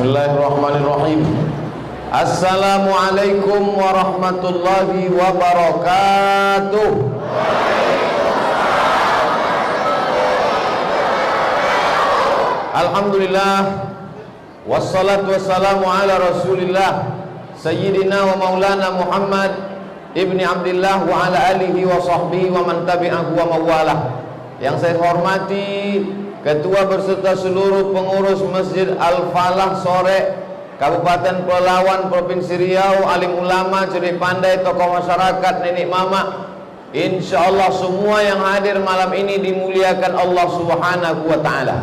Bismillahirrahmanirrahim. Assalamualaikum warahmatullahi wabarakatuh. Alhamdulillah, wassalatu wassalamu ala rasulillah Sayyidina wa maulana Muhammad ibni Abdillah wa ala alihi wa sahbihi wa man tabi'ahu wa mawalah. Yang saya hormati Ketua berserta seluruh pengurus Masjid Al-Falah Sore Kabupaten Pelalawan Provinsi Riau, alim ulama, cerdik pandai, tokoh masyarakat, nenek mama, insyaallah semua yang hadir malam ini dimuliakan Allah Subhanahu wa ta'ala.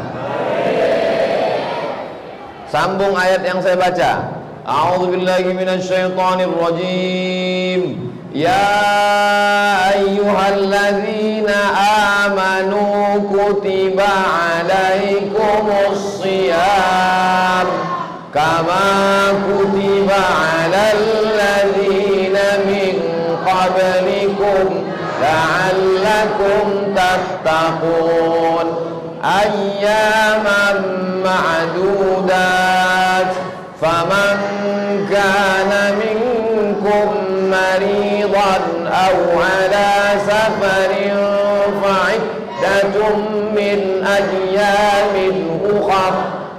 Sambung ayat yang saya baca. A'udzubillahi minasyaitonir rajim. Ya ayyuhalladzina amanu kutiba alaikumus shiyam kama kutiba alal ladzina min qablikum la'allakum tattaqun ayyaman ma'dudat faman kana minkum maridan aw ala safarin fa'iddatun min ayyamin ukhra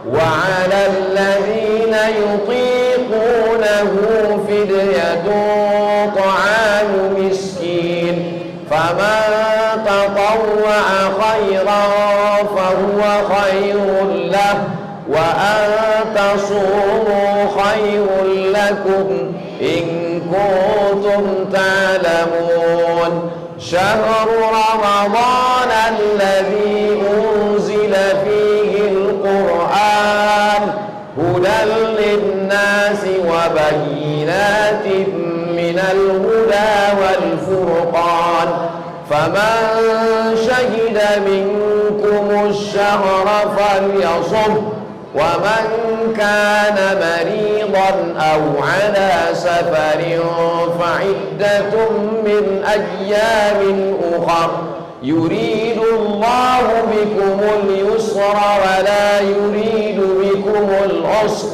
wa 'alal ladzina yutiqunahu fidyatun ta'amu miskin faman tatawwa'a khairan fahuwa khairun lahu wa an tasumu khairun lakum in kuntum ta'lamun. Syahru Ramadan alladzi unzila fihi al-Qur'an hudan lin-nasi wa bayyinatin minal huda wal furqan faman shahida minkumus shahra falyasum وَمَنْ كَانَ مَرِيضًا أَوْ عَلَى سَفَرٍ فَعِدَّةٌ مِّنْ أَيَّامٍ أُخَرَ يُرِيدُ اللَّهُ بِكُمُ الْيُسْرَ وَلَا يُرِيدُ بِكُمُ الْعُسْرَ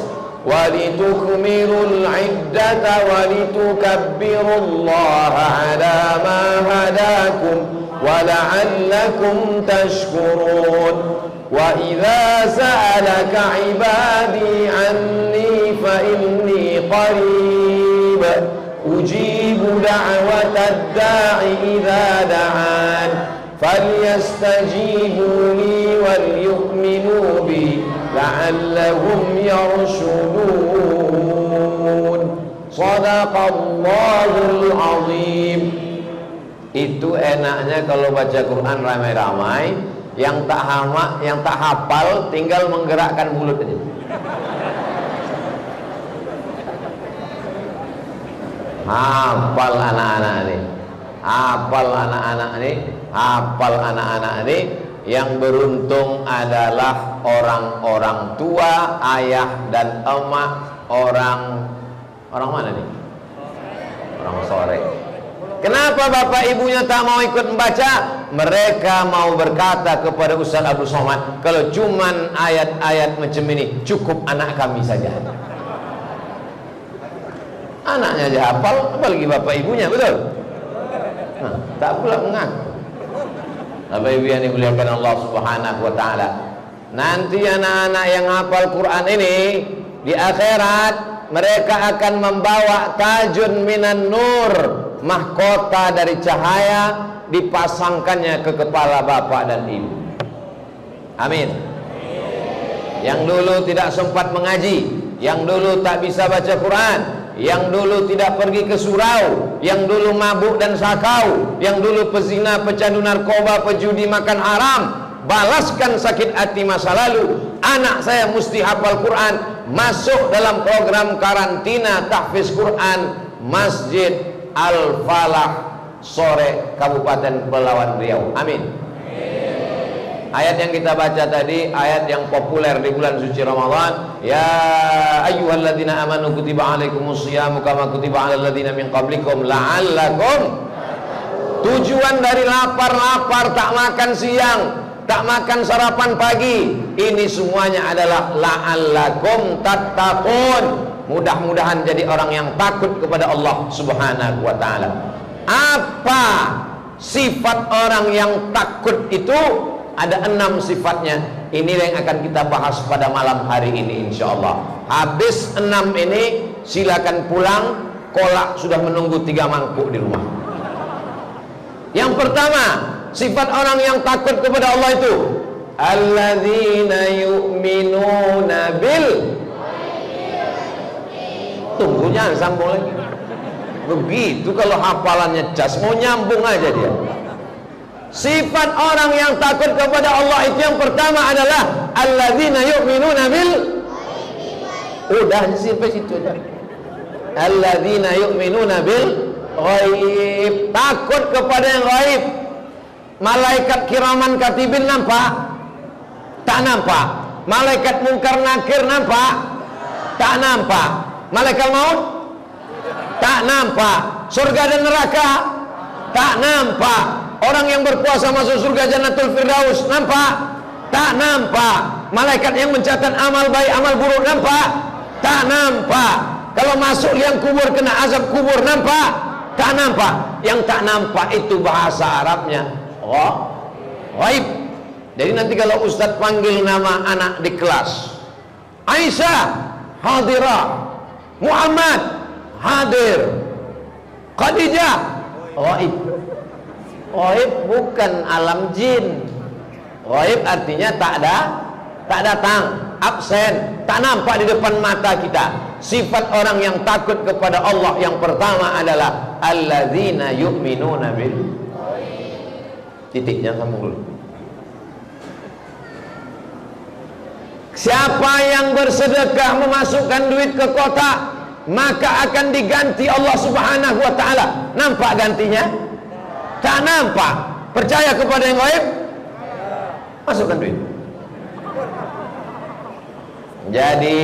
وَلِتُكْمِلُوا الْعِدَّةَ وَلِتُكَبِّرُوا اللَّهَ عَلَى مَا هَدَاكُمْ وَلَعَلَّكُمْ تَشْكُرُونَ. وَإِذَا سَأَلَكَ عِبَادِي عَنِّي فَإِنِّي قَرِيبٌ أُجِيبُ دَعْوَةَ الدَّاعِ إِذَا دَعَانِ فَلْيَسْتَجِيبُوا لِي وَلْيُؤْمِنُوا بِي لَعَلَّهُمْ يَرْشُدُونَ. Shadaqallahul azim. Itu enaknya kalau baca Quran ramai-ramai. Yang tak hafal tinggal menggerakkan mulut aja. Hafal anak-anak ini. Yang beruntung adalah orang-orang tua, ayah dan emak, orang mana nih? Orang Sore. Kenapa bapak ibunya tak mau ikut membaca? Mereka mau berkata kepada Ustaz Abdul Somad, kalau cuman ayat-ayat macam ini cukup anak kami saja. Anaknya aja hafal, apalagi bapak ibunya, betul? Nah, tak pula mengaku. Bapak ibu yang dimuliakan Allah Subhanahu wa ta'ala, nanti anak-anak yang hafal Quran ini di akhirat mereka akan membawa tajun minan nur, mahkota dari cahaya, dipasangkannya ke kepala bapak dan ibu. Amin. Yang dulu tidak sempat mengaji, yang dulu tak bisa baca Quran, yang dulu tidak pergi ke surau, yang dulu mabuk dan sakau, yang dulu pezina, pecandu narkoba, pejudi, makan haram, balaskan sakit hati masa lalu. Anak saya mesti hafal Quran, masuk dalam program karantina tahfiz Quran Masjid Al-Falah Sore Kabupaten Pelalawan Riau. Amin. Ayat yang kita baca tadi ayat yang populer di bulan suci Ramadan. Ya ayyuhalladzina amanu kutiba alaikumus syiyamu kama kutiba alal ladzina min qablikum la'allakum. Tujuan dari lapar tak makan siang tak makan sarapan pagi. Ini semuanya adalah la'allakum tattaqun. Mudah-mudahan jadi orang yang takut kepada Allah Subhanahu wa ta'ala. Apa sifat orang yang takut itu? Ada 6 sifatnya. Ini yang akan kita bahas pada malam hari ini insyaallah. Habis 6 ini silakan pulang. Kolak sudah menunggu 3 mangkuk di rumah. Yang pertama, sifat orang yang takut kepada Allah itu alladzina yu'minuna bil. Tunggu, jangan sambung lagi. Begitu kalau hafalannya cas, mau nyambung aja dia. Sifat orang yang takut kepada Allah itu yang pertama adalah alladzina yu'minuna bil. Udah sampai situ aja. Alladzina yu'minuna bil ghaib. Takut kepada yang ghaib. Malaikat kiraman katibin nampak? Tak nampak. Malaikat mungkar nakir nampak? Tak nampak. Malaikat maut? Tak nampak. Surga dan neraka? Tak nampak. Orang yang berpuasa masuk surga Jannatul Firdaus nampak? Tak nampak. Malaikat yang mencatat amal baik amal buruk nampak? Tak nampak. Kalau masuk liang kubur kena azab kubur nampak? Tak nampak. Yang tak nampak itu bahasa Arabnya ghaib. Jadi nanti kalau Ustadz panggil nama anak di kelas, Aisyah hadirah, Muhammad hadir, Khadijah ghaib. Ghaib bukan alam jin. Ghaib artinya tak datang, absen, tak nampak di depan mata kita. Sifat orang yang takut kepada Allah yang pertama adalah alladzina yu'minuna bil. Titiknya sambung dulu. Siapa yang bersedekah memasukkan duit ke kotak, maka akan diganti Allah Subhanahu wa ta'ala. Nampak gantinya? Tak nampak. Percaya kepada yang gaib? Masukkan duit. Jadi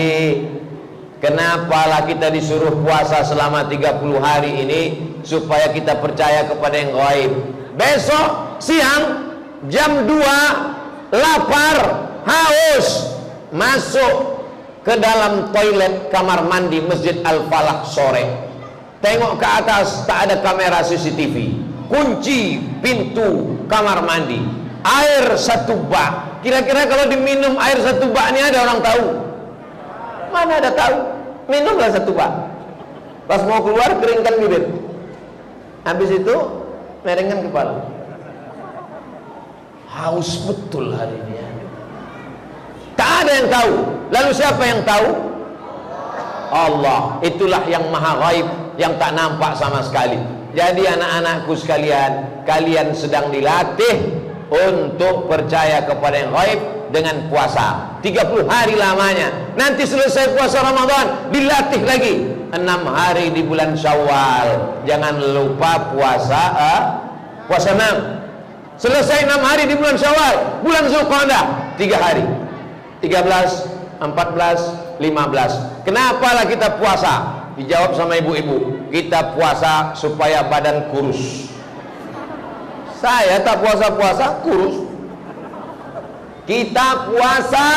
kenapalah kita disuruh puasa selama 30 hari ini? Supaya kita percaya kepada yang gaib. Besok siang jam 2 lapar, haus, masuk ke dalam toilet kamar mandi Masjid Al-Falah sore. Tengok ke atas, tak ada kamera CCTV. Kunci pintu kamar mandi. Air 1 bak. Kira-kira kalau diminum air 1 bak ini ada orang tahu? Mana ada tahu? Minumlah 1 bak. Pas mau keluar keringkan bibir. Habis itu merengkan kepala. Haus betul hari ini ya. Tak ada yang tahu. Lalu siapa yang tahu? Allah. Itulah yang maha ghaib, yang tak nampak sama sekali. Jadi anak-anakku sekalian, kalian sedang dilatih untuk percaya kepada yang gaib dengan puasa 30 hari lamanya. Nanti selesai puasa Ramadan dilatih lagi 6 hari di bulan Syawal. Jangan lupa puasa 6. Selesai 6 hari di bulan Syawal, bulan Zulqa'dah 3 hari, 13, 14, 15. Kenapalah kita puasa? Dijawab sama ibu-ibu, kita puasa supaya badan kurus. Saya tak puasa-puasa kurus. Kita puasa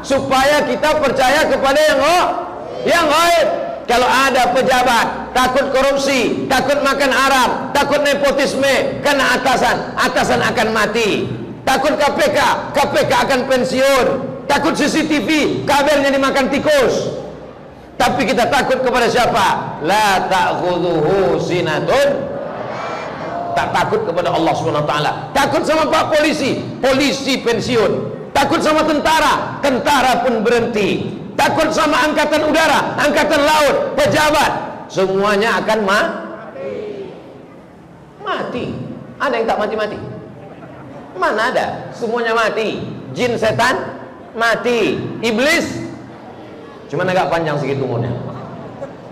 supaya kita percaya kepada yang gaib. Kalau ada pejabat takut korupsi, takut makan haram, takut nepotisme, karena atasan akan mati. Takut KPK akan pensiun. Takut CCTV, kabelnya dimakan tikus. Tapi kita takut kepada siapa? La ta'khudhuhu sinatun. Tak takut kepada Allah Subhanahu wa taala. Takut sama Pak polisi pensiun. Takut sama tentara pun berhenti. Takut sama angkatan udara, angkatan laut, pejabat, semuanya akan mati. Ada yang tak mati-mati? Mana ada? Semuanya mati. Jin setan mati. Iblis cuman agak panjang sedikit umurnya.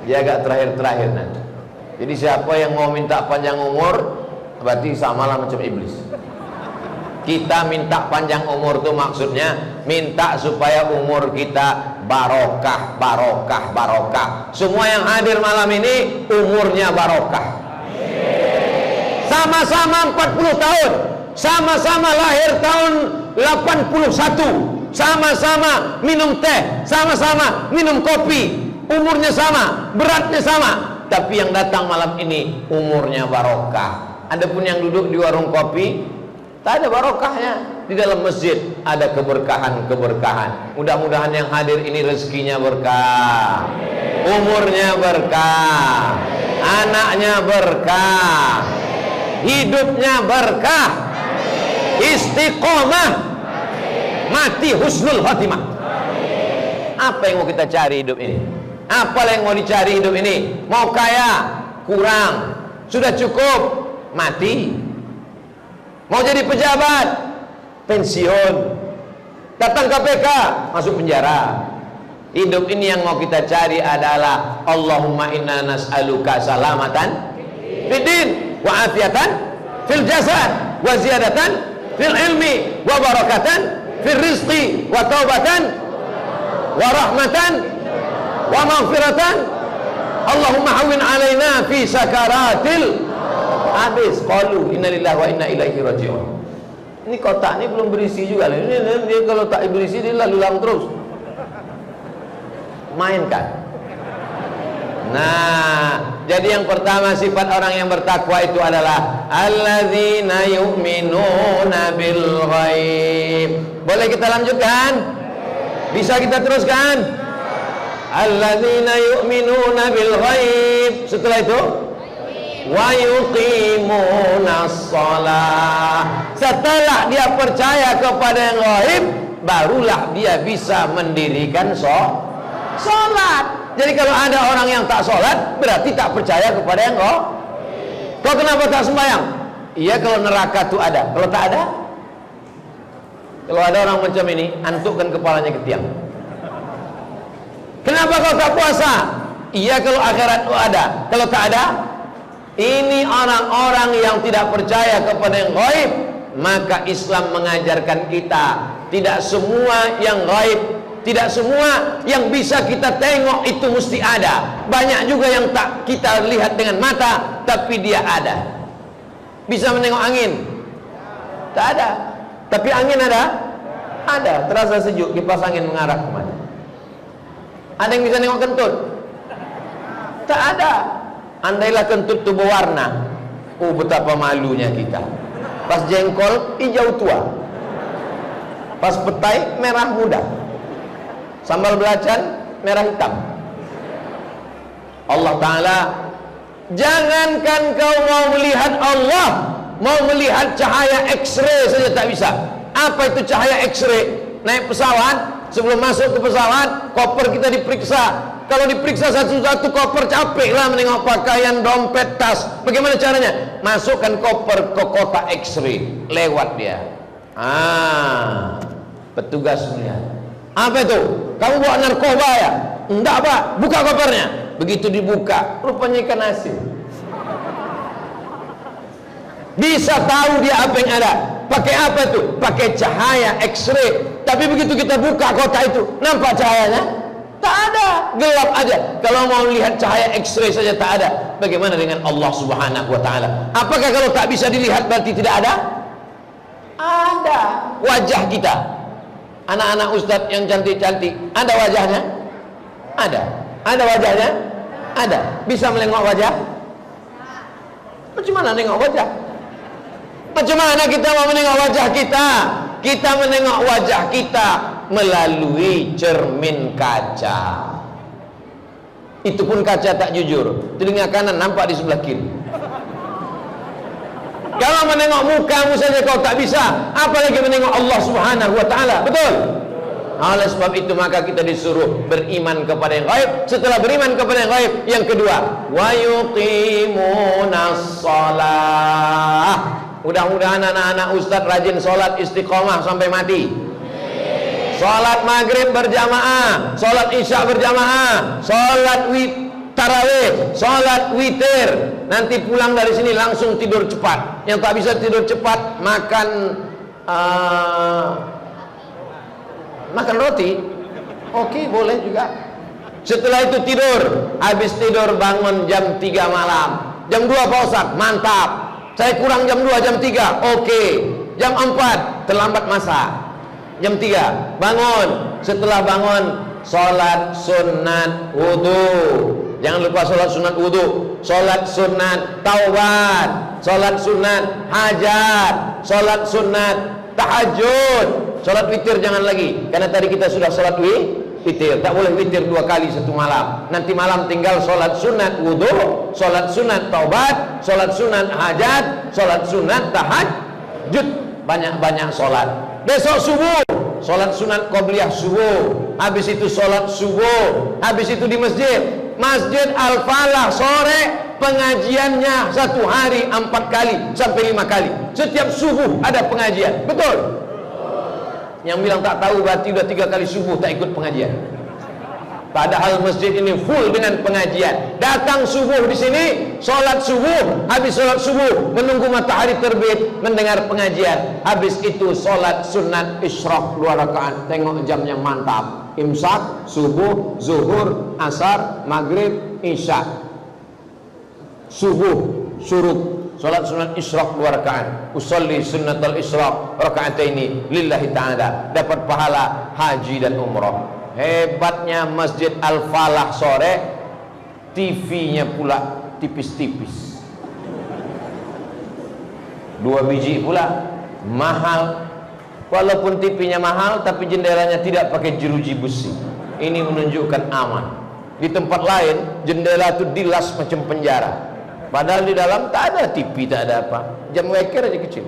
Dia agak terakhir nanti. Jadi siapa yang mau minta panjang umur, berarti samalah macam iblis. Kita minta panjang umur itu maksudnya minta supaya umur kita barokah. Semua yang hadir malam ini umurnya barokah. Sama-sama 40 tahun, sama-sama lahir tahun 81, sama-sama minum teh, sama-sama minum kopi, umurnya sama, beratnya sama, tapi yang datang malam ini umurnya barokah. Adapun yang duduk di warung kopi tak ada barokahnya. Di dalam masjid ada keberkahan-keberkahan. Mudah-mudahan yang hadir ini rezekinya berkah, umurnya berkah, anaknya berkah, hidupnya berkah, istiqomah, mati husnul khatimah. Apa yang mau kita cari hidup ini? Apa yang mau dicari hidup ini? Mau kaya? Kurang. Sudah cukup? Mati. Mau jadi pejabat? Pensiun. Datang KPK? Masuk penjara. Hidup ini yang mau kita cari adalah Allahumma inna nas'aluka salamatan fiddin wa afiatan fil jasad wa ziyadatan fil ilmi wa barakatan fil rizqi wa taubatan wa rahmatan wa maghfiratan. Allahumma hawwin alaina fi sakaratil. Habis qalu innalillahi wa inna ilaihi raji'un. Ini kotak ini belum berisi juga. Ini kalau tak berisi dia lalu lalang terus. Mainkan. Nah, jadi yang pertama sifat orang yang bertakwa itu adalah alladzina yu'minuna bil ghaib. Boleh kita lanjutkan? Bisa kita teruskan? Alladzina yu'minuna bil ghaib. Setelah itu wa yuqimunas shalah. Setelah dia percaya kepada yang ghaib, barulah dia bisa mendirikan sholat. Jadi kalau ada orang yang tak sholat, berarti tak percaya kepada yang ghaib. Kau kenapa tak sembahyang? Iya, kalau neraka itu ada. Kalau tak ada, kalau ada orang macam ini, antukkan kepalanya ke tiang. Kenapa kau tak puasa? Iya, kalau akhirat itu ada. Kalau tak ada, ini orang-orang yang tidak percaya kepada yang ghaib. Maka Islam mengajarkan kita, tidak semua yang ghaib, tidak semua yang bisa kita tengok itu mesti ada. Banyak juga yang tak kita lihat dengan mata, tapi dia ada. Bisa menengok angin? Tak ada. Tapi angin ada? Ada. Terasa sejuk, kipas angin mengarah kemana? Ada yang bisa nengok kentut? Tak ada. Andailah kentut itu berwarna, oh betapa malunya kita. Pas jengkol hijau tua, pas petai merah muda, sambal belacan merah hitam. Allah Ta'ala, jangankan kau mau melihat Allah, mau melihat cahaya X-ray saja tak bisa. Apa itu cahaya X-ray? Naik pesawat, sebelum masuk ke pesawat, koper kita diperiksa. Kalau diperiksa satu-satu koper, capek lah menengok pakaian, dompet, tas. Bagaimana caranya? Masukkan koper ke kotak X-ray, lewat dia. Petugas melihat. Apa itu? Kamu bawa narkoba ya? Enggak Pak, buka kopernya. Begitu dibuka, rupanya ikan asin. Bisa tahu dia apa yang ada. Pakai apa itu? Pakai cahaya X-ray. Tapi begitu kita buka kotak itu, nampak cahayanya? Tak ada, gelap aja. Kalau mau lihat cahaya X-ray saja tak ada. Bagaimana dengan Allah Subhanahu wa Ta'ala? Apakah kalau tak bisa dilihat berarti tidak ada? Ada. Wajah kita, anak-anak ustadz yang cantik-cantik, ada wajahnya? Ada. Ada wajahnya? Ada. Bisa menengok wajah? Macam mana nengok wajah? Macam mana kita mau menengok wajah kita? Kita menengok wajah kita melalui cermin kaca. Itu pun kaca tak jujur. Telinga kanan nampak di sebelah kiri. Kalau menengok mukamu saja kau tak bisa, apalagi menengok Allah Subhanahu wa Ta'ala. Betul? Oleh sebab itu maka kita disuruh beriman kepada yang gaib. Setelah beriman kepada yang gaib, yang kedua, wa yuqimunas shalah. Mudah-mudahan anak-anak ustaz rajin sholat istiqomah sampai mati. Sholat maghrib berjamaah, sholat isya berjamaah, sholat tarawih, sholat witir. Nanti pulang dari sini langsung tidur cepat. Yang tak bisa tidur cepat, makan roti. Oke, boleh juga. Setelah itu tidur. Habis tidur bangun jam 3 malam. Jam 2 Pak Ustaz, mantap. Saya kurang jam 2, jam 3, oke. Jam 4, terlambat masa. Jam 3 bangun. Setelah bangun sholat sunat wudu. Jangan lupa sholat sunat wudu, sholat sunat taubat, sholat sunat hajat, sholat sunat tahajud. Sholat witir jangan lagi, karena tadi kita sudah sholat witir. Tak boleh witir 2 kali satu malam. Nanti malam tinggal sholat sunat wudu, sholat sunat taubat, sholat sunat hajat, sholat sunat tahajud. Banyak-banyak sholat. Besok subuh sholat sunat qobliyah subuh, habis itu sholat subuh, habis itu di Masjid Al-Falah sore pengajiannya 1 hari 4 kali sampai 5 kali. Setiap subuh ada pengajian. Betul? Yang bilang tak tahu berarti udah 3 kali subuh tak ikut pengajian. Padahal masjid ini full dengan pengajian. Datang subuh di sini, sholat subuh, habis sholat subuh menunggu matahari terbit, mendengar pengajian. Habis itu sholat sunat isyraq 2 rakaat. Tengok jamnya mantap. Imsak, subuh, zuhur, asar, maghrib, isya. Subuh, syuruk. Sholat sunat isyraq 2 rakaat. Usolli sunnatal isyraq rakaataini lillahi ta'ala. Dapat pahala haji dan umrah. Hebatnya Masjid Al-Falah sore, TV-nya pula tipis-tipis. 2 biji pula, mahal. Walaupun TV-nya mahal, tapi jendelanya tidak pakai jeruji besi. Ini menunjukkan aman. Di tempat lain, jendela itu dilas macam penjara. Padahal di dalam tak ada TV, tak ada apa. Jam weker aja kecil.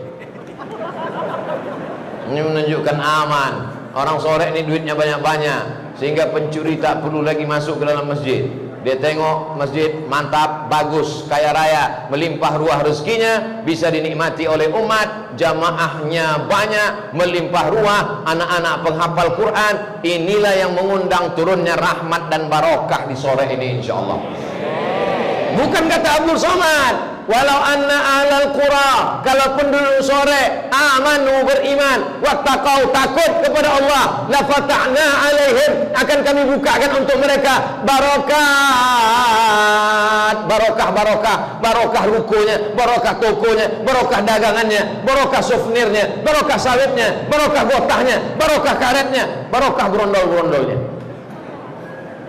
Ini menunjukkan aman. Orang sore ini duitnya banyak-banyak, sehingga pencuri tak perlu lagi masuk ke dalam masjid. Dia tengok masjid mantap, bagus, kaya raya, melimpah ruah rezekinya, bisa dinikmati oleh umat, jamaahnya banyak, melimpah ruah, anak-anak penghafal Quran. Inilah yang mengundang turunnya rahmat dan barokah di sore ini insyaallah. Bukan kata Abdul Somad, walau anna ahlal qura, kalau penduduk sore amanu beriman, wattaqau takut kepada Allah, la fatahna alaihim, akan kami bukakan untuk mereka barokat, barokah rukunya, barokah tokonya, barokah dagangannya, barokah souvenirnya, barokah sawitnya, barokah gotahnya, barokah karetnya, barokah berondol-berondolnya.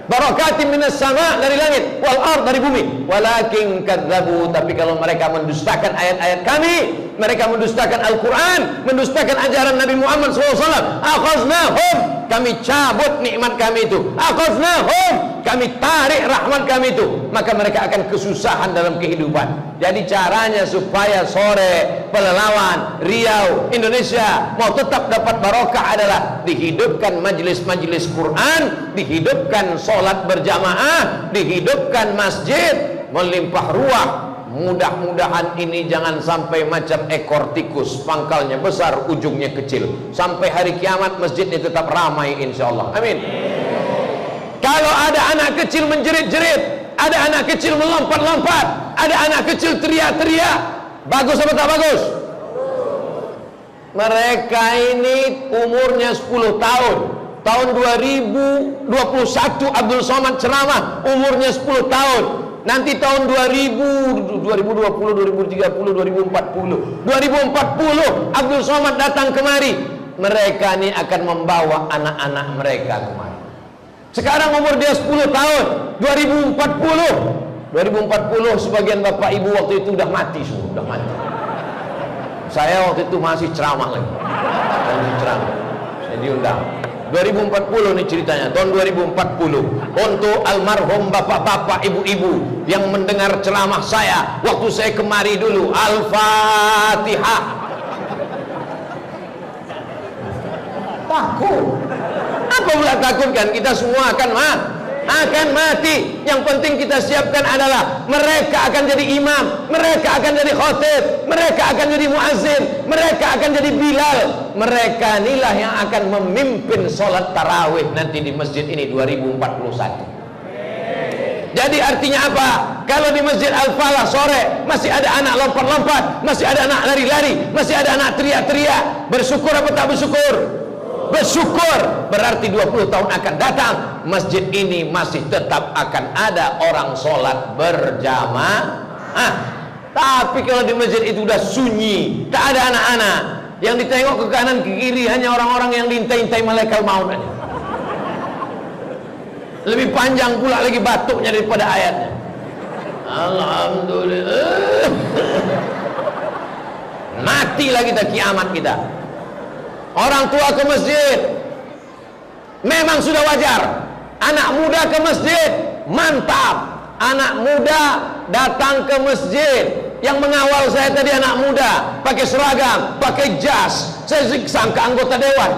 Barakatin minas sama, dari langit, wal ard, dari bumi. Walakin kadzabu, tapi kalau mereka mendustakan ayat-ayat kami, mereka mendustakan Al-Quran, mendustakan ajaran Nabi Muhammad SAW, akhaznahum, kami cabut nikmat kami itu, akhaznahum, kami tarik rahmat kami itu, maka mereka akan kesusahan dalam kehidupan. Jadi caranya supaya sore Pelalawan, Riau, Indonesia mau tetap dapat barokah adalah dihidupkan majelis-majelis Quran, dihidupkan sholat berjamaah, dihidupkan masjid, melimpah ruah. Mudah-mudahan ini jangan sampai macam ekor tikus, pangkalnya besar, ujungnya kecil. Sampai hari kiamat masjid ini tetap ramai insyaallah. Amin. Kalau ada anak kecil menjerit-jerit, ada anak kecil melompat-lompat, ada anak kecil teriak-teriak, bagus apa tak bagus? Mereka ini umurnya 10 tahun. Tahun 2021 Abdul Somad ceramah, umurnya 10 tahun. Nanti tahun 2020, 2030, 2040 Abdul Somad datang kemari. Mereka ini akan membawa anak-anak mereka kemari. Sekarang umur dia 10 tahun. 2040 sebagian bapak ibu waktu itu udah mati semua, udah mati. Saya waktu itu masih ceramah lagi. Saya diundang. 2040 ini ceritanya, tahun 2040. Untuk almarhum bapak-bapak, ibu-ibu yang mendengar ceramah saya waktu saya kemari dulu, Al-Fatihah. Takut. Apa pula takutkan? Kita semua akan mati. Yang penting kita siapkan adalah mereka akan jadi imam, mereka akan jadi khatib, mereka akan jadi muazzin, mereka akan jadi Bilal. Mereka inilah yang akan memimpin sholat tarawih nanti di masjid ini 2041. Jadi artinya apa? Kalau di Masjid Al-Falah sore masih ada anak lompat-lompat, masih ada anak lari-lari, masih ada anak teriak-teriak, bersyukur apa tak bersyukur? Bersyukur. Berarti 20 tahun akan datang masjid ini masih tetap akan ada orang sholat berjamaah. Tapi kalau di masjid itu udah sunyi, tak ada anak-anak, Yang ditengok ke kanan ke kiri hanya orang-orang yang diintai-intai malaikat maut aja. Lebih panjang pula lagi batuknya daripada ayatnya. Alhamdulillah. Matilah kita kiamat kita. Orang tua ke masjid memang sudah wajar. Anak muda ke masjid mantap. Anak muda datang ke masjid. Yang mengawal saya tadi anak muda, pakai seragam, pakai jas. Saya sangka anggota dewan.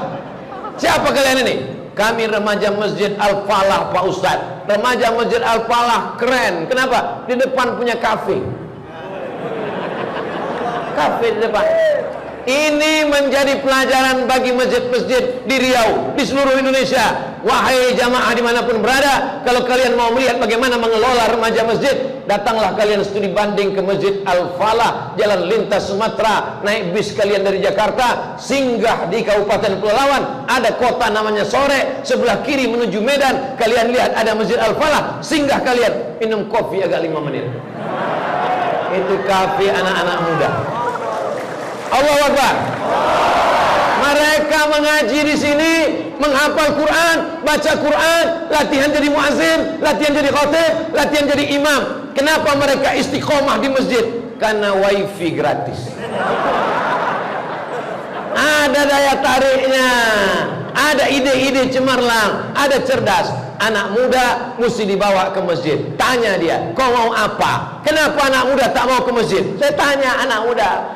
Siapa kalian ini? Kami remaja Masjid Al-Falah, Pak Ustadz. Remaja Masjid Al-Falah keren. Kenapa? Di depan punya kafe. Kafe di depan. Ini menjadi pelajaran bagi masjid-masjid di Riau, di seluruh Indonesia. Wahai jamaah dimanapun berada, kalau kalian mau melihat bagaimana mengelola remaja masjid, datanglah kalian studi banding ke Masjid Al-Falah, Jalan Lintas Sumatera. Naik bis kalian dari Jakarta, singgah di Kabupaten Pelalawan. Ada kota namanya Sore, sebelah kiri menuju Medan. Kalian lihat ada Masjid Al-Falah, singgah kalian, minum kopi agak 5 menit. Itu kafe anak-anak muda. Allahu Akbar. Mereka mengaji di sini, menghafal Quran, baca Quran, latihan jadi muazzin, latihan jadi khatib, latihan jadi imam. Kenapa mereka istiqomah di masjid? Karena wifi gratis. Ada daya tariknya, ada ide-ide cemerlang, ada cerdas. Anak muda mesti dibawa ke masjid. Tanya dia, kau mau apa? Kenapa anak muda tak mau ke masjid? Saya tanya anak muda,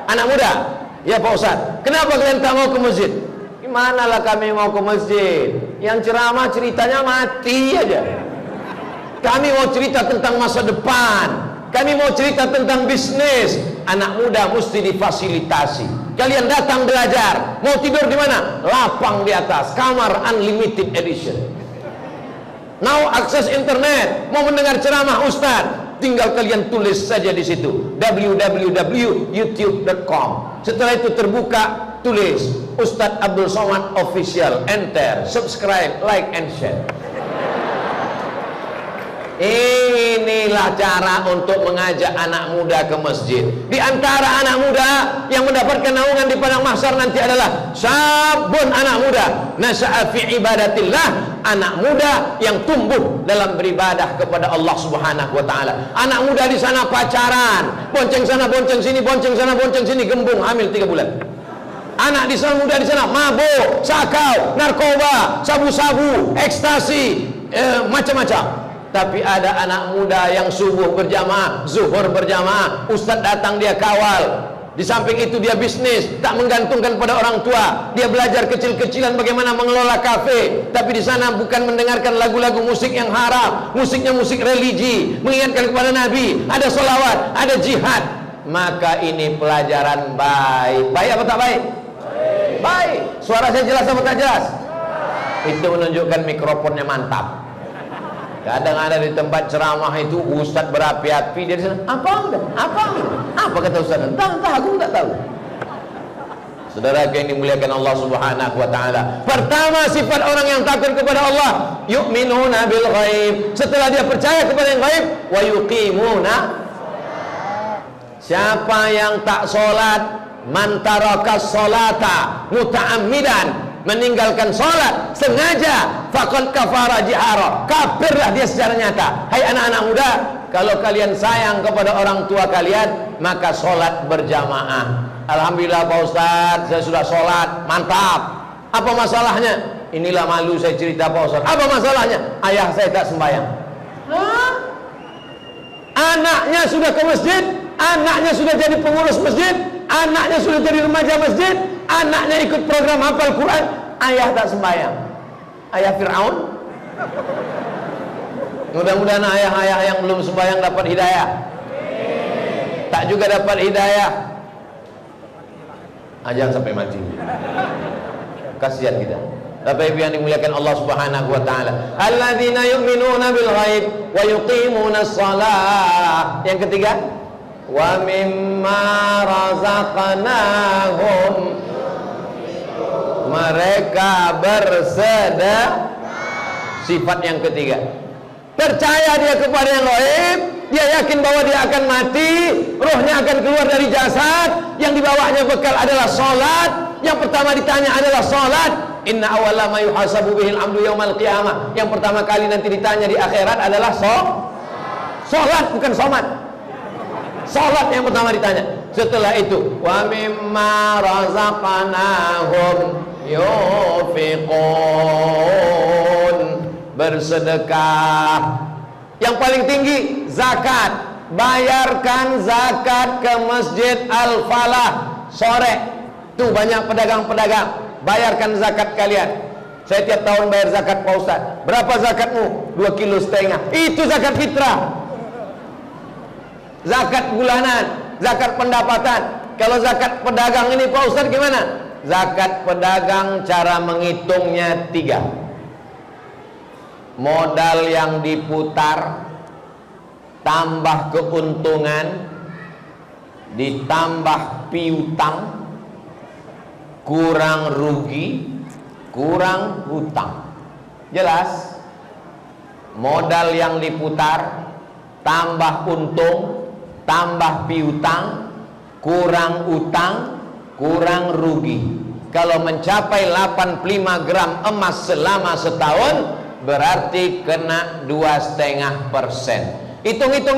ya Pak Ustaz, kenapa kalian tak mau ke masjid? Gimanalah kami mau ke masjid? Yang ceramah ceritanya mati aja. Kami mau cerita tentang masa depan. Kami mau cerita tentang bisnis. Anak muda mesti difasilitasi. Kalian datang belajar. Mau tidur di mana? Lapang di atas, kamar unlimited edition. Now akses internet. Mau mendengar ceramah Ustaz, tinggal kalian tulis saja di situ www.youtube.com. Setelah itu terbuka, tulis Ustadz Abdul Somad Official, enter, subscribe, like and share. Inilah cara untuk mengajak anak muda ke masjid. Di antara anak muda yang mendapatkan naungan di padang mahsyar nanti adalah sabun anak muda nasya'a fi ibadatillah, anak muda yang tumbuh dalam beribadah kepada Allah Subhanahu wa taala. Anak muda di sana pacaran, bonceng sana bonceng sini, bonceng sana bonceng sini, gembung, hamil 3 bulan. Anak di sana muda di sana mabuk, sakau, narkoba, sabu-sabu, ekstasi, macam-macam. Tapi ada anak muda yang subuh berjamaah, zuhur berjamaah, ustaz datang dia kawal. Di samping itu dia bisnis, tak menggantungkan pada orang tua. Dia belajar kecil-kecilan bagaimana mengelola kafe. Tapi di sana bukan mendengarkan lagu-lagu musik yang haram, musiknya musik religi, mengingatkan kepada Nabi, ada solawat, ada jihad. Maka ini pelajaran baik. Baik apa tak baik? Baik. Suara saya jelas apa tak jelas? Itu menunjukkan mikrofonnya mantap. Kadang ada di tempat ceramah itu ustaz berapi-api, dia di sana, apa kata ustaz? Entah, aku tak tahu. Saudara yang dimuliakan Allah Subhanahu wa taala. Pertama sifat orang yang takut kepada Allah, yu'minuna bil ghaib. Setelah dia percaya kepada yang gaib, wa yuqimuna. Siapa yang tak salat, man taraka salata muta'ammidan, meninggalkan sholat sengaja, faqad kafara jihara, kafirlah dia secara nyata. Hai anak-anak muda, kalau kalian sayang kepada orang tua kalian, maka sholat berjamaah. Alhamdulillah Pak Ustaz, saya sudah sholat, mantap. Apa masalahnya? Inilah malu saya cerita Pak Ustaz. Apa masalahnya? Ayah saya tak sembahyang. Hah? Anaknya sudah ke masjid, anaknya sudah jadi pengurus masjid, anaknya sudah jadi remaja masjid, anaknya ikut program hafal Quran, ayah tak sembahyang. Ayah Fir'aun. Mudah-mudahan ayah-ayah yang belum sembahyang dapat hidayah. Tak juga dapat hidayah, jangan sampai mati. Kasihan kita. Bapak Ibu yang dimuliakan Allah Subhanahu wa taala. Alladzina yu'minuna bil ghaib wa yuqimunas shalah. Yang ketiga, wa mimma razaqnahum, mereka bersedekah. Sifat yang ketiga, percaya dia kepada yang gaib, dia yakin bahwa dia akan mati, rohnya akan keluar dari jasad, yang dibawanya bekal adalah sholat, Yang pertama ditanya adalah salat. Inna awwala ma yuhasabu bihil amdu yaumal qiyamah. Yang pertama kali nanti ditanya di akhirat adalah salat, bukan somat. Salat yang pertama ditanya. Setelah itu, wa mimma razaqnahum yunfiqun, bersedekah. Yang paling tinggi zakat. Bayarkan zakat ke Masjid Al-Falah sore. Tuh banyak pedagang-pedagang. Bayarkan zakat kalian. Saya tiap tahun bayar zakat Pak Ustaz. Berapa zakatmu? 2,5 kilo. Itu zakat fitrah. Zakat bulanan, zakat pendapatan. Kalau zakat pedagang ini Pak Ustaz gimana? Zakat pedagang cara menghitungnya 3. Modal yang diputar tambah keuntungan ditambah piutang kurang rugi kurang hutang. Jelas? Modal yang diputar tambah untung tambah piutang kurang utang kurang rugi. Kalau mencapai 85 gram emas selama setahun berarti kena 2,5%. Hitung 100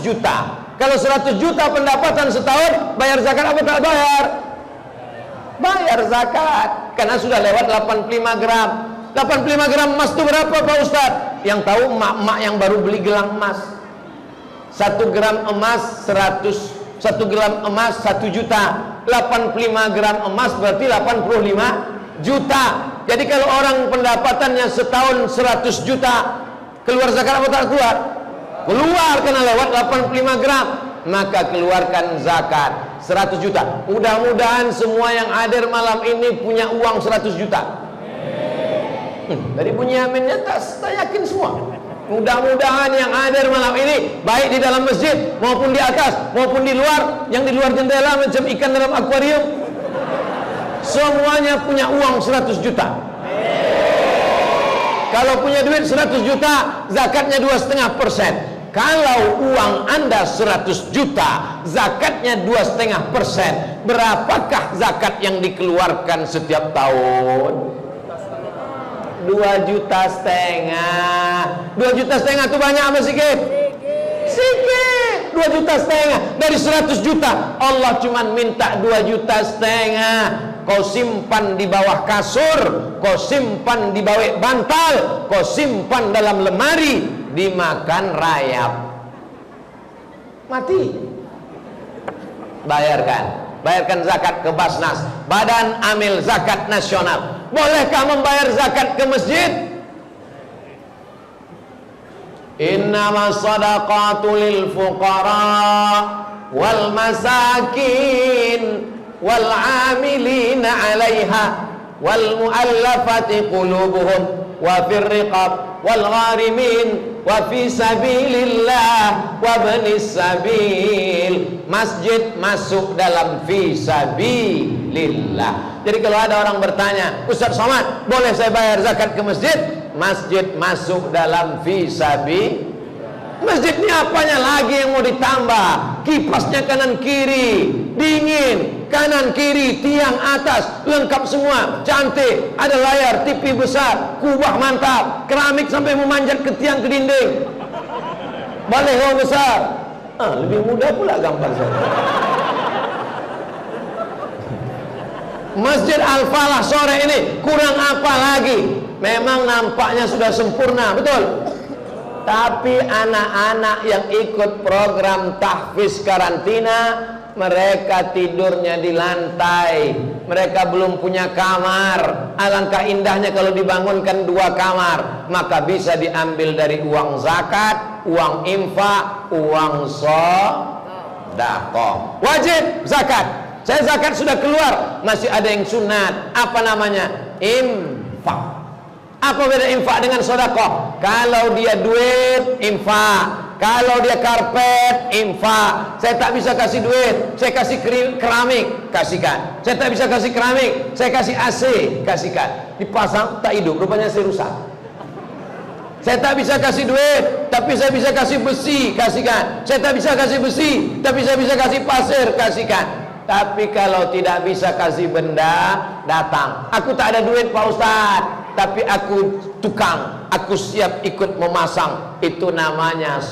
juta. Kalau 100 juta pendapatan setahun, bayar zakat apa tak bayar? Bayar zakat, karena sudah lewat 85 gram. 85 gram emas itu berapa Pak Ustaz? Yang tahu emak-emak yang baru beli gelang emas. 1 gram emas 1 gram emas 1 juta. 85 gram emas berarti 85 juta. Jadi kalau orang pendapatannya setahun 100 juta, keluar zakat apa tak keluar? Keluar, karena lewat 85 gram. Maka keluarkan zakat 100 juta. Mudah-mudahan semua yang hadir malam ini punya uang 100 juta. Dari bunyi aminnya tak yakin semua. Mudah-mudahan yang hadir malam ini, baik di dalam masjid maupun di atas maupun di luar, yang di luar jendela macam ikan dalam akuarium, semuanya punya uang 100 juta. Kalau punya duit 100 juta, zakatnya 2,5%. Kalau uang Anda 100 juta, zakatnya 2,5%. Berapakah zakat yang dikeluarkan setiap tahun? 2,5 juta. 2,5 juta itu banyak apa sedikit? Sedikit. 2,5 juta dari 100 juta. Allah cuma minta 2,5 juta. Kau simpan di bawah kasur, kau simpan di bawah bantal, kau simpan dalam lemari, dimakan rayap, mati. Bayarkan zakat ke Basnas, Badan Amil Zakat Nasional. Bolehkah membayar zakat ke masjid? Innamas shadaqatu lil fuqara wal masakin wal amilina 'alaiha wal mu'allafati qulubuhum wa fir riqab wal gharimin wa fi sabilillah wa ibnis sabil. Masjid masuk dalam fi sabilillah. Jadi kalau ada orang bertanya, Ustaz Somad, boleh saya bayar zakat ke masjid? Masjid masuk dalam fi sabilillah. Masjid ini apanya lagi yang mau ditambah? Kipasnya kanan kiri, dingin, kanan kiri, tiang atas, lengkap semua, cantik, ada layar TV besar, kubah mantap, keramik sampai memanjat ke tiang, ke dinding, baleho besar. Lebih mudah pula gambar saya. Masjid Al-Falah sore ini kurang apa lagi? Memang nampaknya sudah sempurna, betul? Tapi anak-anak yang ikut program tahfiz karantina, mereka tidurnya di lantai, mereka belum punya kamar. Alangkah indahnya kalau dibangunkan 2 kamar, maka bisa diambil dari uang zakat, uang infak, uang sedekah. Wajib zakat. Saya zakat sudah keluar, masih ada yang sunat. Apa namanya? Infak. Apa beda infak dengan sedekah? Kalau dia duit, infak. Kalau dia karpet, infak. Saya tak bisa kasih duit, saya kasih keramik, kasihkan. Saya tak bisa kasih keramik, saya kasih AC, kasihkan. Dipasang tak hidup, rupanya saya rusak. Saya tak bisa kasih duit, tapi saya bisa kasih besi, kasihkan. Saya tak bisa kasih besi, tapi saya bisa kasih pasir, kasihkan. Tapi kalau tidak bisa kasih benda, datang. Aku tak ada duit Pak Ustadz, tapi aku tukang, aku siap ikut memasang. Itu namanya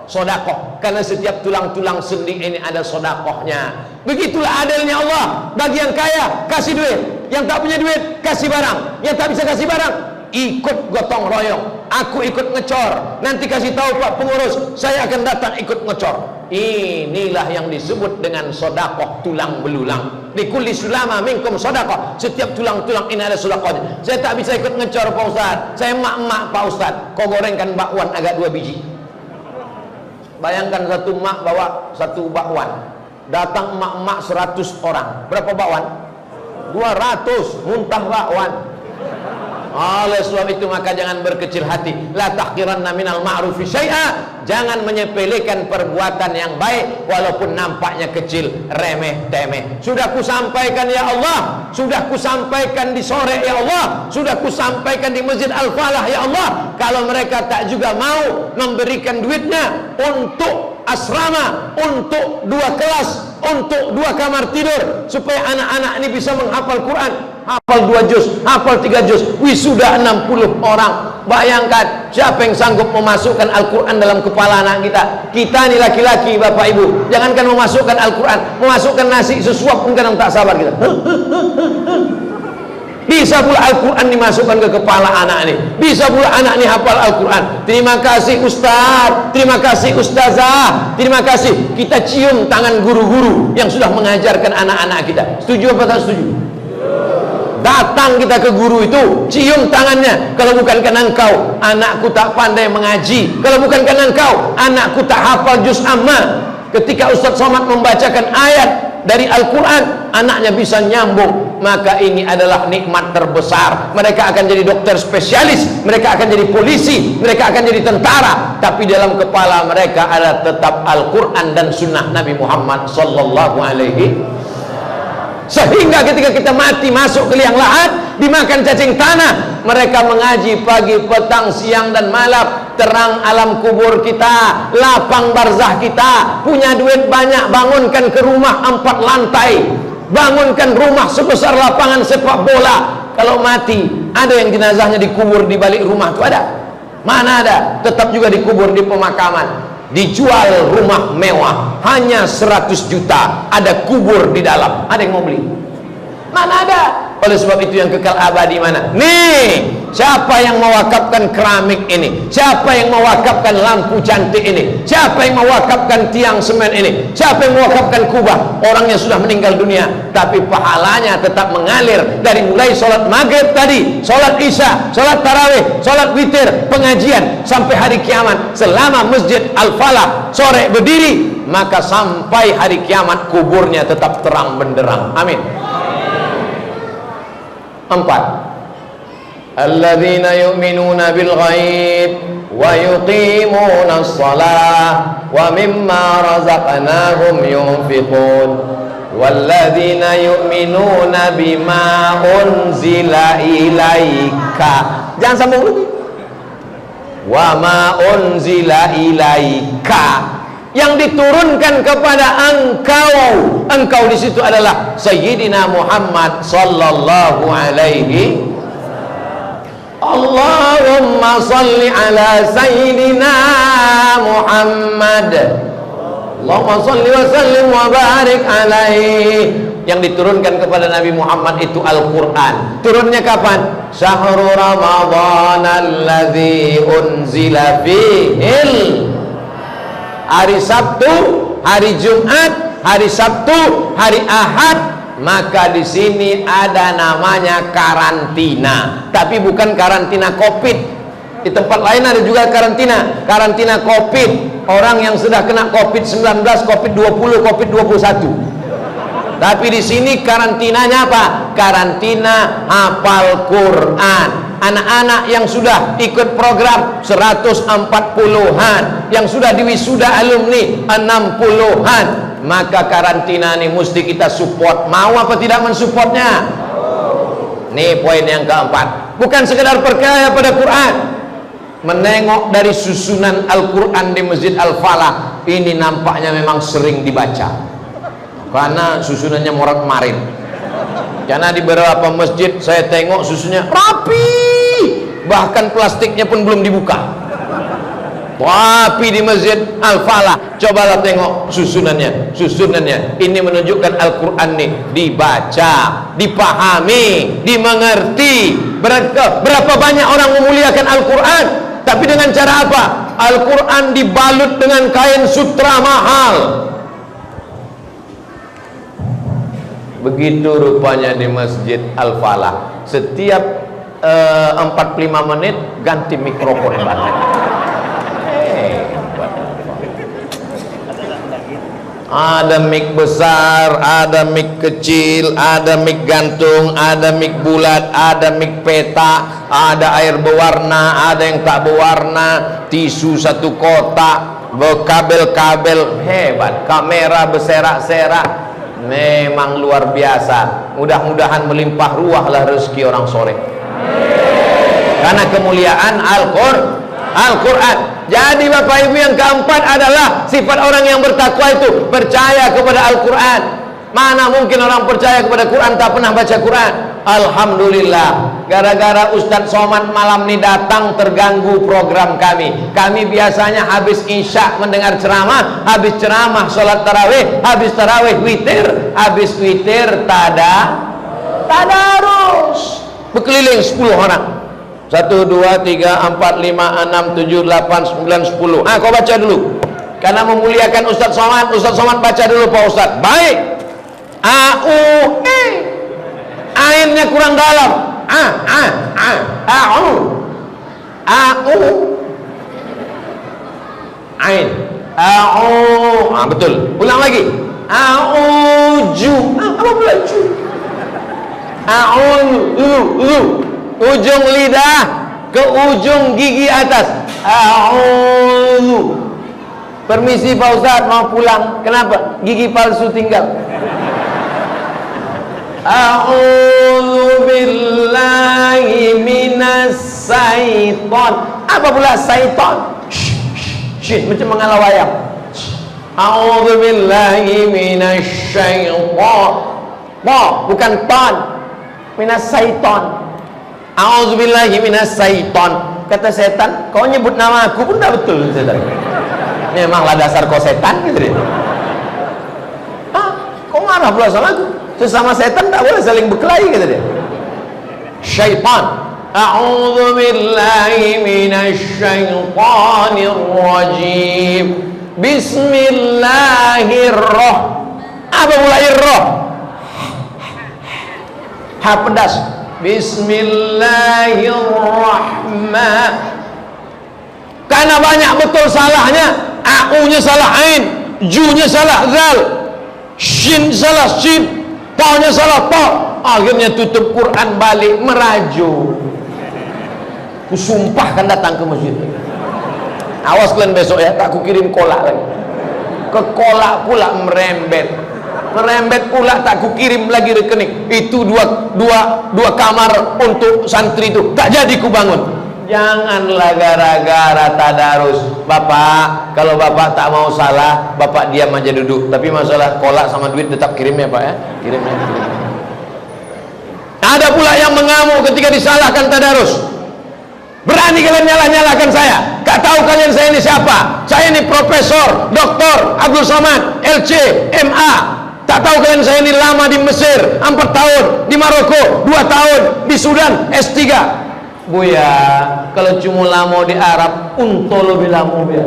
sodakoh. Karena setiap tulang-tulang sendi ini ada sodakohnya. Begitulah adilnya Allah. Bagi yang kaya, kasih duit. Yang tak punya duit, kasih barang. Yang tak bisa kasih barang, ikut gotong royong. Aku ikut ngecor. Nanti kasih tahu Pak Pengurus, saya akan datang ikut ngecor. Inilah yang disebut dengan sodakoh tulang belulang. Di kulli sulama minkum sodakoh. Setiap tulang-tulang ini ada sodakohnya. Saya tak bisa ikut ngecor Pak Ustadz, saya mak-mak Pak Ustadz. Kau gorengkan bakwan agak 2 biji. Bayangkan satu mak bawa satu bakwan, datang mak-mak 100 orang. Berapa bakwan? 200. Muntah bakwan. Oleh sebab itu maka jangan berkecil hati. La tahqiranna minal ma'rufi syai'a. Jangan menyepelekan perbuatan yang baik walaupun nampaknya kecil, remeh temeh. Sudah kusampaikan ya Allah, sudah kusampaikan di sore ya Allah, sudah kusampaikan di Masjid Al-Falah ya Allah. Kalau mereka tak juga mau memberikan duitnya untuk asrama, untuk 2 kelas, untuk 2 kamar tidur, supaya anak-anak ini bisa menghafal Quran, hafal 2 juz, hafal 3 juz, wisuda 60 orang. Bayangkan siapa yang sanggup memasukkan Al-Quran dalam kepala anak kita. Kita ini laki-laki Bapak Ibu, jangankan memasukkan Al-Quran, memasukkan nasi sesuap pun kadang tak sabar kita. Bisa pula Al-Quran dimasukkan ke kepala anak ini. Bisa pula anak ini hafal Al-Quran. Terima kasih Ustaz, terima kasih Ustazah, terima kasih. Kita cium tangan guru-guru yang sudah mengajarkan anak-anak kita. Setuju apa tak setuju? Datang kita ke guru itu, cium tangannya. Kalau bukan karena engkau, anakku tak pandai mengaji. Kalau bukan karena engkau, anakku tak hafal juz amma. Ketika Ustaz Somad membacakan ayat dari Al-Quran, anaknya bisa nyambung. Maka ini adalah nikmat terbesar. Mereka akan jadi dokter spesialis, mereka akan jadi polisi, mereka akan jadi tentara. Tapi dalam kepala mereka ada tetap Al-Quran dan sunnah Nabi Muhammad sallallahu alaihi. Sehingga ketika kita mati masuk ke liang lahat, dimakan cacing tanah, mereka mengaji pagi, petang, siang dan malam. Terang alam kubur kita, lapang barzah kita. Punya duit banyak, bangunkan ke rumah 4 lantai, bangunkan rumah sebesar lapangan sepak bola. Kalau mati, ada yang jenazahnya dikubur di balik rumah itu ada? Mana ada? Tetap juga dikubur di pemakaman. Dijual rumah mewah hanya 100 juta, ada kubur di dalam. Ada yang mau beli? Mana ada? Oleh sebab itu yang kekal abadi mana? Nih, siapa yang mewakafkan keramik ini? Siapa yang mewakafkan lampu cantik ini? Siapa yang mewakafkan tiang semen ini? Siapa yang mewakafkan kubah? Orangnya sudah meninggal dunia, tapi pahalanya tetap mengalir dari mulai sholat maghrib tadi, sholat isya, sholat tarawih, sholat witir, pengajian, sampai hari kiamat. Selama Masjid Al-Falah sore berdiri, maka sampai hari kiamat kuburnya tetap terang benderang. Amin. 4. Alladzina yu'minuna bil ghaib wa yuqimuna as-salah wa mimma razaqnahum yunfiqun walladzina yu'minuna bima unzila ilaika. Jangan sambung lagi. Wa ma unzila ilaika, yang diturunkan kepada engkau di situ adalah Sayyidina Muhammad sallallahu alaihi. Allahumma salli ala Sayyidina Muhammad. Allahumma salli wa sallim wa barik alaihi. Yang diturunkan kepada Nabi Muhammad itu Al-Quran. Turunnya kapan? Syahrul Ramadhan alladzi unzila fihil. Hari Sabtu, hari Jumat, hari Sabtu, hari Ahad. Maka di sini ada namanya karantina, tapi bukan karantina Covid. Di tempat lain ada juga karantina, karantina Covid. Orang yang sudah kena Covid-19, Covid-20, Covid-21. Tapi di sini karantinanya apa? Karantina hafal Quran. Anak-anak yang sudah ikut program 140-an, yang sudah diwisuda alumni 60-an, maka karantina ini mesti kita support. Mau apa tidak mensupportnya? Nih poin yang keempat. Bukan sekedar percaya pada Quran, menengok dari susunan Al-Quran di Masjid Al-Falah, ini nampaknya memang sering dibaca. karena susunannya morat marit. Karena di beberapa masjid saya tengok susunnya rapi, bahkan plastiknya pun belum dibuka. Tapi di masjid Al-Falah, cobalah tengok susunannya. Ini menunjukkan Al-Quran nih dibaca, dipahami, dimengerti. Berapa banyak orang memuliakan Al-Quran, tapi dengan cara apa? Al-Quran dibalut dengan kain sutra mahal. Begitu rupanya di masjid Al-Falah. Setiap 45 menit ganti mikrofon banget. Ada mic besar, ada mic kecil, ada mic gantung, ada mic bulat, ada mic peta, ada air berwarna, ada yang tak berwarna, tisu satu kotak, kabel-kabel hebat, kamera berserak-serak, memang luar biasa. Mudah-mudahan melimpah ruahlah rezeki orang sore, karena kemuliaan Al-Quran. Jadi Bapak Ibu, yang keempat adalah sifat orang yang bertakwa itu percaya kepada Al-Quran. Mana mungkin orang percaya kepada Quran tak pernah baca Quran? Alhamdulillah, gara-gara Ustadz Somad malam ini datang terganggu program kami. Kami biasanya habis isya mendengar ceramah, habis ceramah sholat tarawih, habis tarawih witir, habis witir tadarus, berkeliling 10 orang. 1, 2, 3, 4, 5, 6, 7, 8, 9, 10. Kau baca dulu, karena memuliakan Ustadz Somad. Ustadz Somad baca dulu Pak Ustadz. Baik. Ainnya kurang dalam. Ain. Betul. Ulang lagi. Auju. Apa pula ju? Ujung lidah ke ujung gigi atas. A'udzu. Permisi Pak Ustaz, mau pulang. Kenapa? Gigi palsu tinggal. A'udzu billahi minas syaiton. Apa pula syaiton? Macam mengalau ayam. A'udzu billahi minas syaiton. Bukan ton. Minas syaiton. A'udzubillahi minas syaiton. Kata setan, kau nyebut nama aku pun tak betul setan. Memanglah dasar kau setan gitu deh. Kau marah pula sama aku? Sesama setan tak boleh saling berkelahi gitu deh. Syaitan. A'udzubillahi minas syaitonir rajim. Bismillahirrahmanirrahim. Apa mulai roh? Ha pedas. Bismillahirrahmanirrahim. Karena banyak betul salahnya. A'u-nya salah ain, ju-nya salah zal, shin salah shin, ta-nya salah ta. Akhirnya tutup Quran balik merajuk. Kusumpahkan datang ke masjid. Awas kalian besok ya, tak kukirim kolak lagi. Ke kolak pula merembet pula, tak kukirim lagi rekening. Itu dua kamar untuk santri itu tak jadi kubangun. Janganlah gara-gara tadarus. Bapak, kalau bapak tak mau salah, bapak diam aja duduk. Tapi masalah kolak sama duit tetap kirim ya Pak ya. Kirim. Ada pula yang mengamuk ketika disalahkan tadarus. Berani kalian nyalah-nyalahkan saya. Gak tahu kalian saya ini siapa? Saya ini Profesor Dr. Abdul Somad LC MA. Tak tahu kalian saya ini lama di Mesir 4 tahun, di Maroko 2 tahun, di Sudan S3. Buya, kalau cuma lama di Arab, untul lebih lama biar.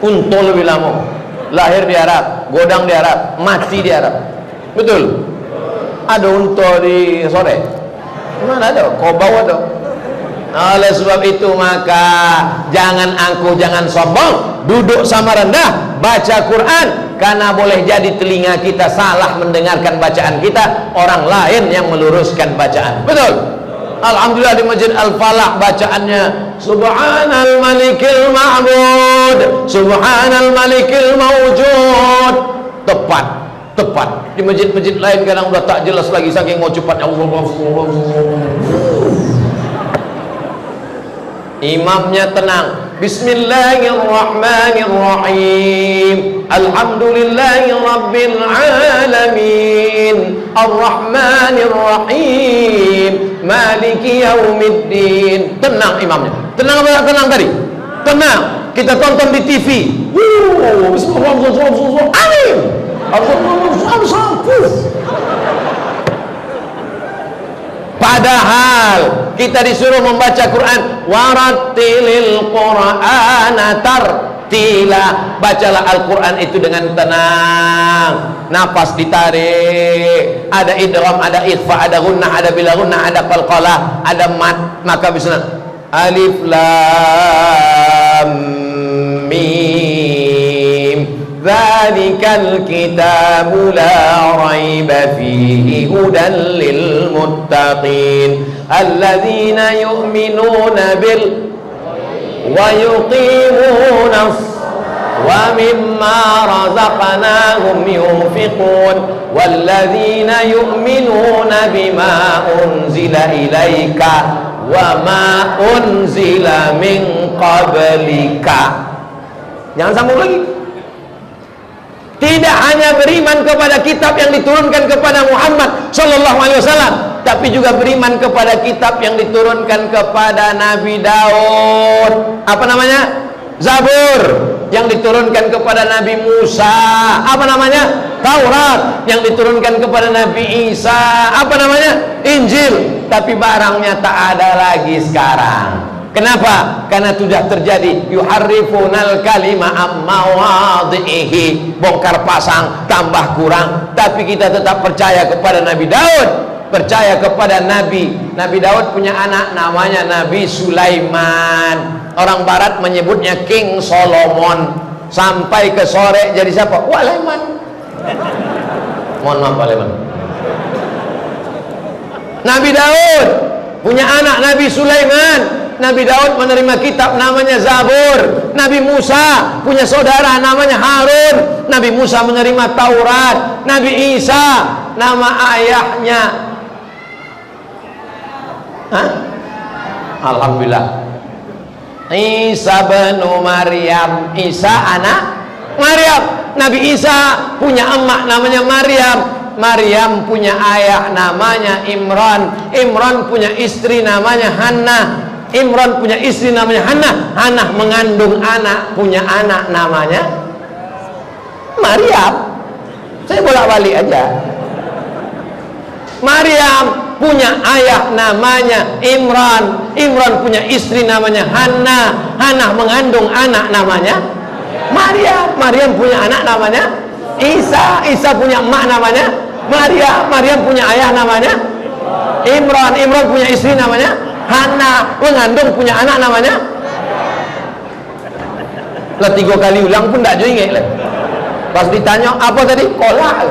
Untul lebih lama. Lahir di Arab, godang di Arab, mati di Arab. Betul? Ada untul di sore? Mana ada? Kau bawa dong. Oleh sebab itu maka jangan angkuh, jangan sombong, duduk sama rendah, baca Quran. Karena boleh jadi telinga kita salah mendengarkan bacaan kita, orang lain yang meluruskan bacaan. Betul? Alhamdulillah di Masjid Al-Falah bacaannya Subhanal Malikil Ma'bud, Subhanal Malikil Mawjud. Tepat. Di masjid-masjid lain kadang udah tak jelas lagi saking mau cepatnya. Imamnya tenang. Bismillahirrahmanirrahim. Alhamdulillahi rabbil alamin. Arrahmanirrahim. Maliki yaumiddin. Tenang imamnya. Tenang apa tenang tadi? Tenang. Kita tonton di TV. Bismillahirrahmanirrahim. Amin. Padahal kita disuruh membaca Quran, warattilil qur'ana tartila. Bacalah Al-Quran itu dengan tenang, nafas ditarik, ada idgham, ada ikhfa, ada gunnah, ada bila gunnah, ada qalqalah, ada mad, maka bisa alif lam mim. Dzalikal kitabu la raiba fihi hudan lil muttaqin alladzina yu'minuna bil wa yuqimuna wa mimma razaqnahum yunfiqun walladzina yu'minuna bima unzila ilaika wa ma unzila min qablika. Jangan sambung lagi. Tidak hanya beriman kepada kitab yang diturunkan kepada Muhammad sallallahu alaihi wasallam, tapi juga beriman kepada kitab yang diturunkan kepada Nabi Daud. Apa namanya? Zabur. Yang diturunkan kepada Nabi Musa. Apa namanya? Taurat. Yang diturunkan kepada Nabi Isa. Apa namanya? Injil. Tapi barangnya tak ada lagi sekarang. Kenapa? Karena sudah terjadi yuharrifunal kalima ammawadhihi, bongkar pasang, tambah kurang. Tapi kita tetap percaya kepada Nabi Daud, percaya kepada Nabi Daud punya anak namanya Nabi Sulaiman. Orang barat menyebutnya King Solomon. Sampai ke sore jadi siapa? Waleman. Mohon maaf Waleman. Nabi Daud punya anak Nabi Sulaiman. Nabi Daud menerima kitab namanya Zabur. Nabi Musa punya saudara namanya Harun. Nabi Musa menerima Taurat. Nabi Isa nama ayahnya, alhamdulillah, Isa bin Maryam. Isa anak Maryam. Nabi Isa punya emak namanya Maryam. Maryam punya ayah namanya Imran. Imran punya istri namanya Hannah. Imran punya istri namanya Hannah. Hannah mengandung anak, punya anak namanya Maryam. Saya bolak-balik aja. Maryam punya ayah namanya Imran. Imran punya istri namanya Hannah. Hannah mengandung anak namanya Maryam. Maryam punya anak namanya Isa. Isa punya emak namanya Maryam. Maryam punya ayah namanya Imran. Imran punya istri namanya Hannah, mengandung punya anak namanya. Lah 3 kali ulang pun tak ingat lah. Pas ditanya apa tadi? Kolak.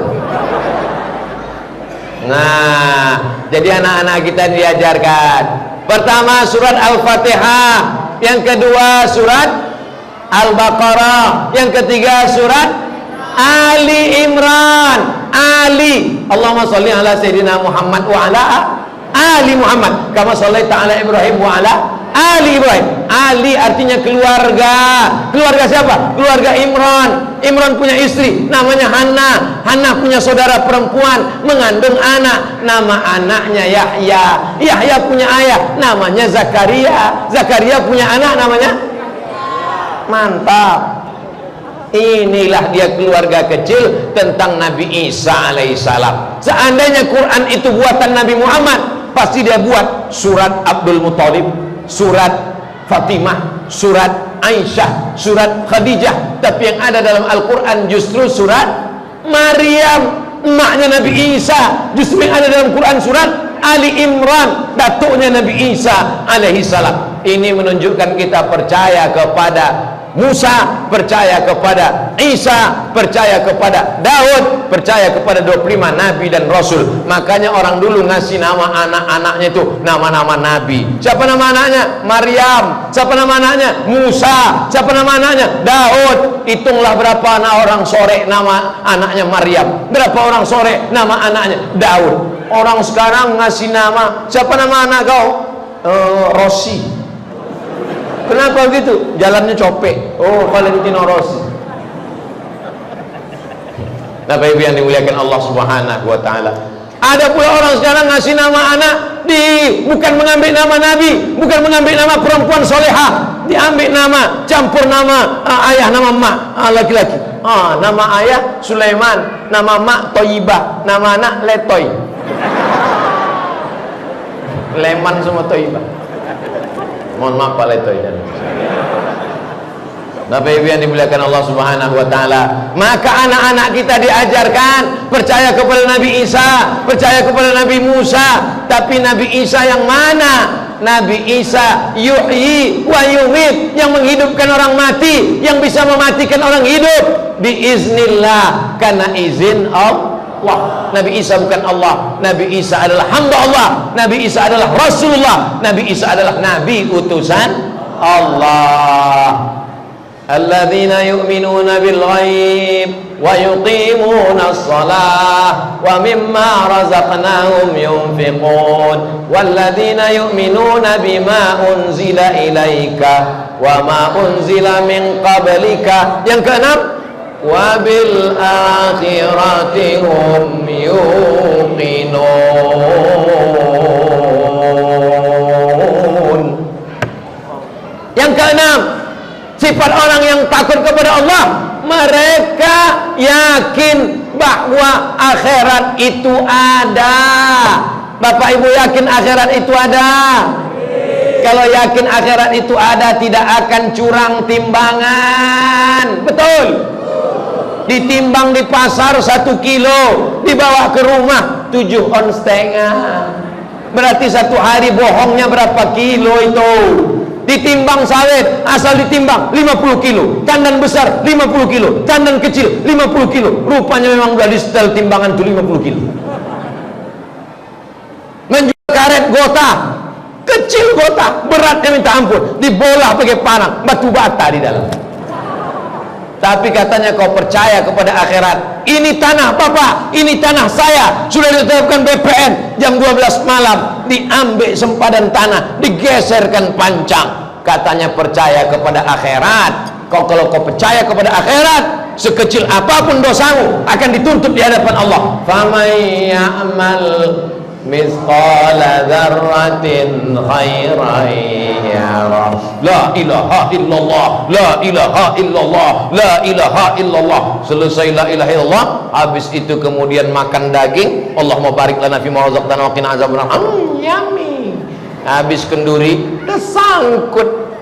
Nah, jadi anak-anak kita diajarkan. Pertama surat Al-Fatihah, yang kedua surat Al-Baqarah, yang ketiga surat Ali Imran. Ali, Allahumma sholli ala Sayyidina Muhammad wa ala Ali Muhammad kama shallaita ala Ibrahim wa ala Ali Ibrahim. Ali artinya keluarga. Keluarga siapa? Keluarga Imran. Imran punya istri namanya Hannah. Hannah punya saudara perempuan mengandung anak, nama anaknya Yahya. Yahya punya ayah namanya Zakaria. Zakaria punya anak namanya. Mantap. Inilah dia keluarga kecil tentang Nabi Isa alaihissalam. Seandainya Quran itu buatan Nabi Muhammad, pasti dia buat surat Abdul Muthalib, surat Fatimah, surat Aisyah, surat Khadijah. Tapi yang ada dalam Al-Quran justru surat Maryam, emaknya Nabi Isa. Justru yang ada dalam Quran surat Ali Imran, datuknya Nabi Isa alaihissalam. Ini menunjukkan kita percaya kepada Musa, percaya kepada Isa, percaya kepada Daud, percaya kepada 25 Nabi dan Rasul. Makanya orang dulu ngasih nama anak-anaknya itu nama-nama Nabi. Siapa nama anaknya? Maryam. Siapa nama anaknya? Musa. Siapa nama anaknya? Daud. Hitunglah berapa orang sore nama anaknya Maryam, berapa orang sore nama anaknya Daud. Orang sekarang ngasih nama, siapa nama anak kau? Rosi. Kenapa begitu? Jalannya copek. Oh, Valentino Rossi. Bapak Ibu yang dimuliakan Allah Subhanahu wa taala. Ada pula orang sekarang ngasih nama anak bukan mengambil nama Nabi, bukan mengambil nama perempuan solehah, diambil nama, campur nama ayah, nama mak, laki-laki. Nama ayah Sulaiman, nama mak Toyibah, nama anak Letoy. Leman semua Toyibah. Mohon maaf Pak Letoy. Bapak Ibu yang dimuliakan Allah Subhanahu wa taala, maka anak-anak kita diajarkan percaya kepada Nabi Isa, percaya kepada Nabi Musa. Tapi Nabi Isa yang mana? Nabi Isa yuhyi wa yumit, yang menghidupkan orang mati, yang bisa mematikan orang hidup biiznillah, karena izin Allah. Nabi Isa bukan Allah. Nabi Isa adalah hamba Allah. Nabi Isa adalah Rasulullah. Nabi Isa adalah Nabi utusan Allah. Alladzina yu'minuna bil ghaib wa yuqimuna as-salah wa mimma razaqnahum yunfiqun walladzina yu'minuna bima unzila ilaika wa ma unzila min qablika. Yang keenam, wa bil akhirati hum yuqinun. Yang keenam, sifat orang yang takut kepada Allah, mereka yakin bahwa akhirat itu ada. Bapak Ibu yakin akhirat itu ada? Kalau yakin akhirat itu ada, tidak akan curang timbangan. Betul? Ditimbang di pasar 1 kilo, dibawa ke rumah 7,5 ons. Berarti 1 hari bohongnya berapa kilo itu? Ditimbang sawit, asal ditimbang 50 kilo, tandan besar 50 kilo, tandan kecil 50 kilo. Rupanya memang sudah di setel timbangan itu 50 kilo. Menjual karet gota, kecil gota, beratnya minta ampun, dibolah pakai parang, batu bata di dalam. Tapi katanya kau percaya kepada akhirat. Ini tanah Bapak, ini tanah saya, sudah ditetapkan BPN jam 12 malam, diambil sempadan tanah, digeserkan pancang. Katanya percaya kepada akhirat. Kalau kau percaya kepada akhirat, sekecil apapun dosamu akan dituntut di hadapan Allah. Faman ya'mal mithqala dzarratin khairan yarah. La ilaha illallah, la ilaha illallah, la ilaha illallah. Selesai la ilaha illallah, habis itu kemudian makan daging. Allahumma barik lana fi ma razaqtana wa qina azabannar. Yummy. Habis kenduri,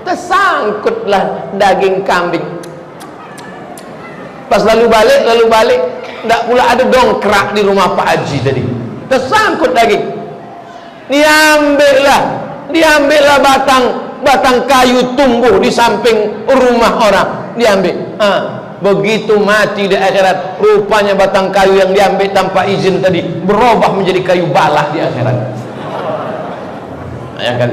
tersangkutlah daging kambing. Pas lalu balik, tidak pula ada dongkrak di rumah Pak Haji tadi. Tersangkut daging, diambillah batang kayu tumbuh di samping rumah orang, diambil. Begitu mati di akhirat, rupanya batang kayu yang diambil tanpa izin tadi berubah menjadi kayu balah di akhirat. Ya kan?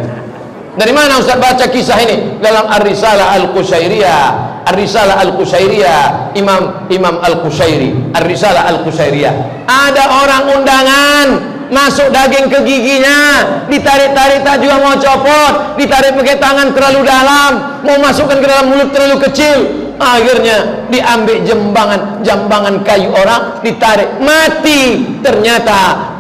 Dari mana Ustaz baca kisah ini? Dalam Ar-Risalah Al-Qushairiyah. Ar-Risalah Al-Qushairiyah, Imam Al-Qushairi, Ar-Risalah Al-Qushairiyah. Ada orang undangan, masuk daging ke giginya, ditarik-tarik tak juga mau copot, ditarik pakai tangan terlalu dalam, mau masukkan ke dalam mulut terlalu kecil. Akhirnya diambil jambangan kayu orang, ditarik, mati. Ternyata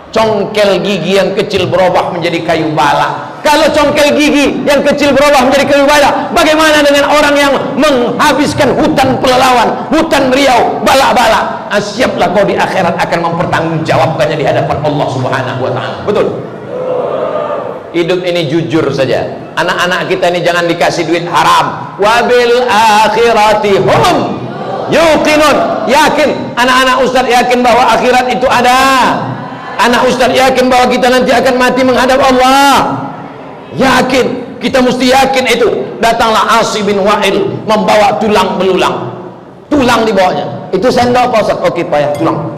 congkel gigi yang kecil berubah menjadi kayu bala. Kalau congkel gigi yang kecil berubah menjadi kayu bala, bagaimana dengan orang yang menghabiskan hutan pelelawan, hutan riau, bala-bala? Siaplah kau di akhirat akan mempertanggungjawabkannya di hadapan Allah Subhanahu wa taala. Betul? Hidup ini jujur saja. Anak-anak kita ini jangan dikasih duit haram. Wabil akhirati hum yuqinun. Yakin, anak-anak Ustaz yakin bahwa akhirat itu ada. Anak Ustaz yakin bahwa kita nanti akan mati menghadap Allah. Yakin, kita mesti yakin itu. Datanglah Asi bin Wa'il membawa tulang belulang. Tulang di bawahnya. Itu sendok apa Ustaz? Oke, payah tulang.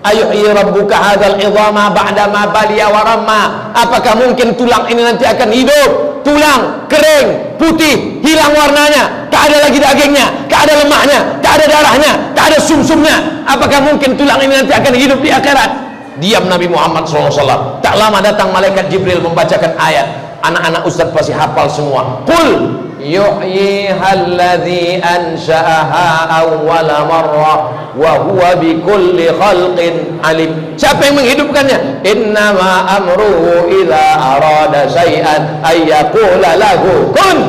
Ayuhyi rabbuka hadzal idhama ba'da ma baliya wa ramma. Apakah mungkin tulang ini nanti akan hidup? Tulang kering, putih, hilang warnanya, tak ada lagi dagingnya, tak ada lemaknya, tak ada darahnya, tak ada sumsumnya. Apakah mungkin tulang ini nanti akan hidup di akhirat? Diam Nabi Muhammad SAW. Tak lama datang malaikat Jibril membacakan ayat. Anak-anak Ustaz pasti hafal semua. Qul yuhyihal ansha'aha awwala marrah wa huwa bikulli khalqin alim. Siapa yang menghidupkannya? Innama amruhu idza arada syai'an ay yaqula lahu kun.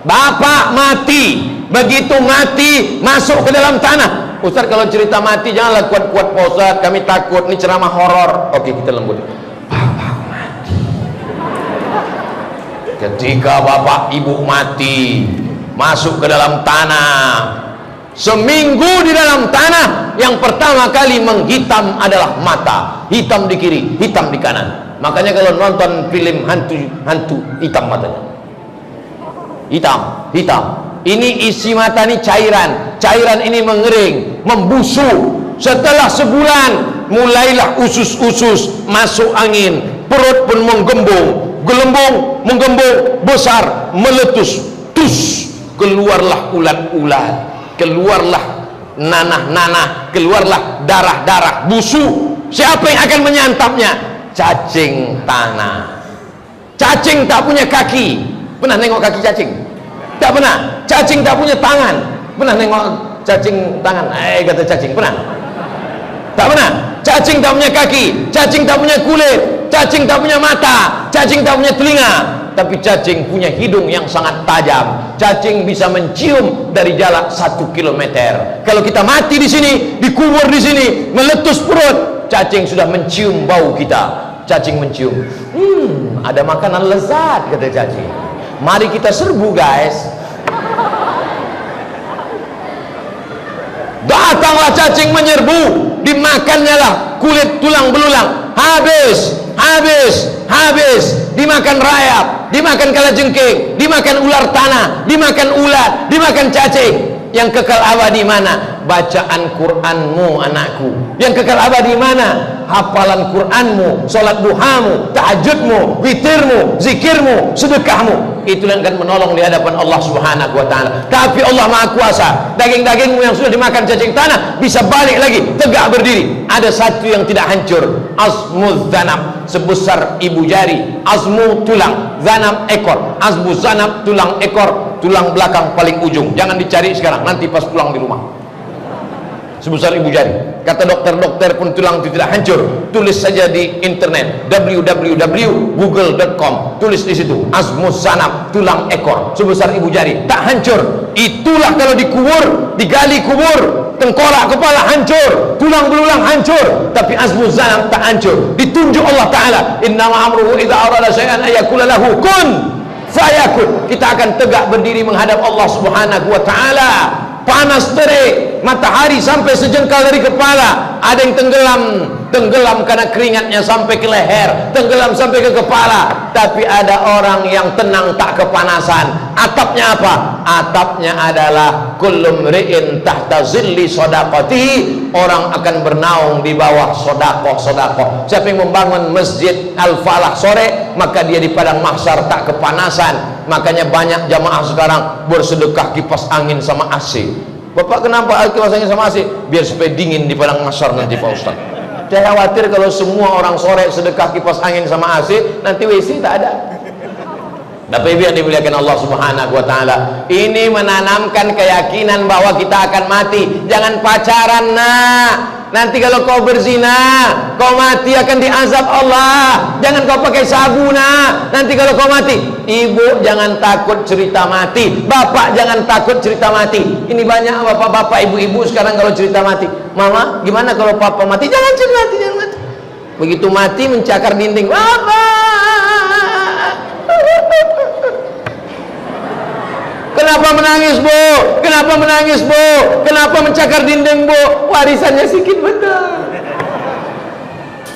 Bapak mati, begitu mati masuk ke dalam tanah. Ustaz kalau cerita mati janganlah kuat-kuat Pak Ustaz, kami takut, ini ceramah horor. Oke, kita lembut. Ketika bapak ibu mati masuk ke dalam tanah, seminggu di dalam tanah, yang pertama kali menghitam adalah mata, hitam di kiri, hitam di kanan. Makanya kalau nonton film hantu hitam matanya, hitam. Ini isi mata ini cairan ini mengering, membusuk. Setelah sebulan mulailah usus-usus masuk angin, perut pun menggembung, gelembung menggembung besar, meletus, tus, keluarlah ulat-ulat, keluarlah nanah-nanah, keluarlah darah-darah busuk. Siapa yang akan menyantapnya? Cacing tanah. Cacing tak punya kaki. Pernah nengok kaki cacing? Tak pernah. Cacing tak punya tangan. Pernah nengok cacing tangan? Kata cacing, pernah? Tak pernah. Cacing tak punya kaki, cacing tak punya kulit, cacing tak punya mata, cacing tak punya telinga, tapi cacing punya hidung yang sangat tajam. Cacing bisa mencium dari jarak 1 kilometer. Kalau kita mati di sini, dikubur di sini, meletus perut, cacing sudah mencium bau kita. Cacing mencium, ada makanan lezat, kata cacing. Mari kita serbu, guys. Datanglah cacing menyerbu, dimakannya lah kulit tulang belulang, habis, dimakan rayap, dimakan kalajengking, dimakan ular tanah, dimakan ulat, dimakan cacing. Yang kekal abadi mana? Bacaan Qur'anmu, anakku. Yang kekal abadi mana? Hafalan Qur'anmu, salat duhamu, tahajudmu, witirmu, zikirmu, sedekahmu. Itulah yang akan menolong di hadapan Allah Subhanahu wa ta'ala. Tapi Allah Maha Kuasa, daging-dagingmu yang sudah dimakan cacing tanah bisa balik lagi, tegak berdiri. Ada satu yang tidak hancur, azmuz zanab, sebesar ibu jari. Azmu tulang, zanab ekor. Azmu zanab tulang ekor, tulang belakang paling ujung. Jangan dicari sekarang, nanti pas pulang di rumah. Sebesar ibu jari. Kata dokter-dokter pun tulang itu tidak hancur. Tulis saja di internet www.google.com, tulis di situ azmus zanab, tulang ekor sebesar ibu jari, tak hancur. Itulah kalau dikubur, digali kubur, tengkorak kepala hancur, tulang belulang hancur, tapi azmus zanab tak hancur. Ditunjuk Allah Ta'ala, innama amruhu idza arada syai'an ayyakula lahu kun fayakun. Kita akan tegak berdiri menghadap Allah Subhanahu wa ta'ala. Panas terik, matahari sampai sejengkal dari kepala. Ada yang tenggelam karena keringatnya sampai ke leher, tenggelam sampai ke kepala. Tapi ada orang yang tenang, tak kepanasan. Atapnya apa? Atapnya adalah kullu mri'in tahta zilli shadaqati. Orang akan bernaung di bawah sedekah. Siapa yang membangun masjid Al-Falah sore, maka dia di padang mahsyar tak kepanasan. Makanya banyak jamaah sekarang bersedekah kipas angin sama AC. Bapak kenapa kipas angin sama AC? Biar supaya dingin di padang mahsyar nanti, Pak Ustaz. Saya khawatir kalau semua orang sore sedekah kipas angin sama AC, nanti WC tak ada. Bapak Ibu yang dimuliakan Allah Subhanahu wa ta'ala, ini menanamkan keyakinan bahwa kita akan mati. Jangan pacaran, nak. Nanti kalau kau berzina, kau mati akan diazab Allah. Jangan kau pakai sabu, nak. Nanti kalau kau mati. Ibu jangan takut cerita mati, bapak jangan takut cerita mati. Ini banyak bapak-bapak, ibu-ibu sekarang kalau cerita mati, mama gimana kalau papa mati? Jangan cerita mati, jangan mati. Begitu mati mencakar dinding, bapak. Kenapa menangis, Bu? Kenapa menangis, Bu? Kenapa mencakar dinding, Bu? Warisannya sedikit betul.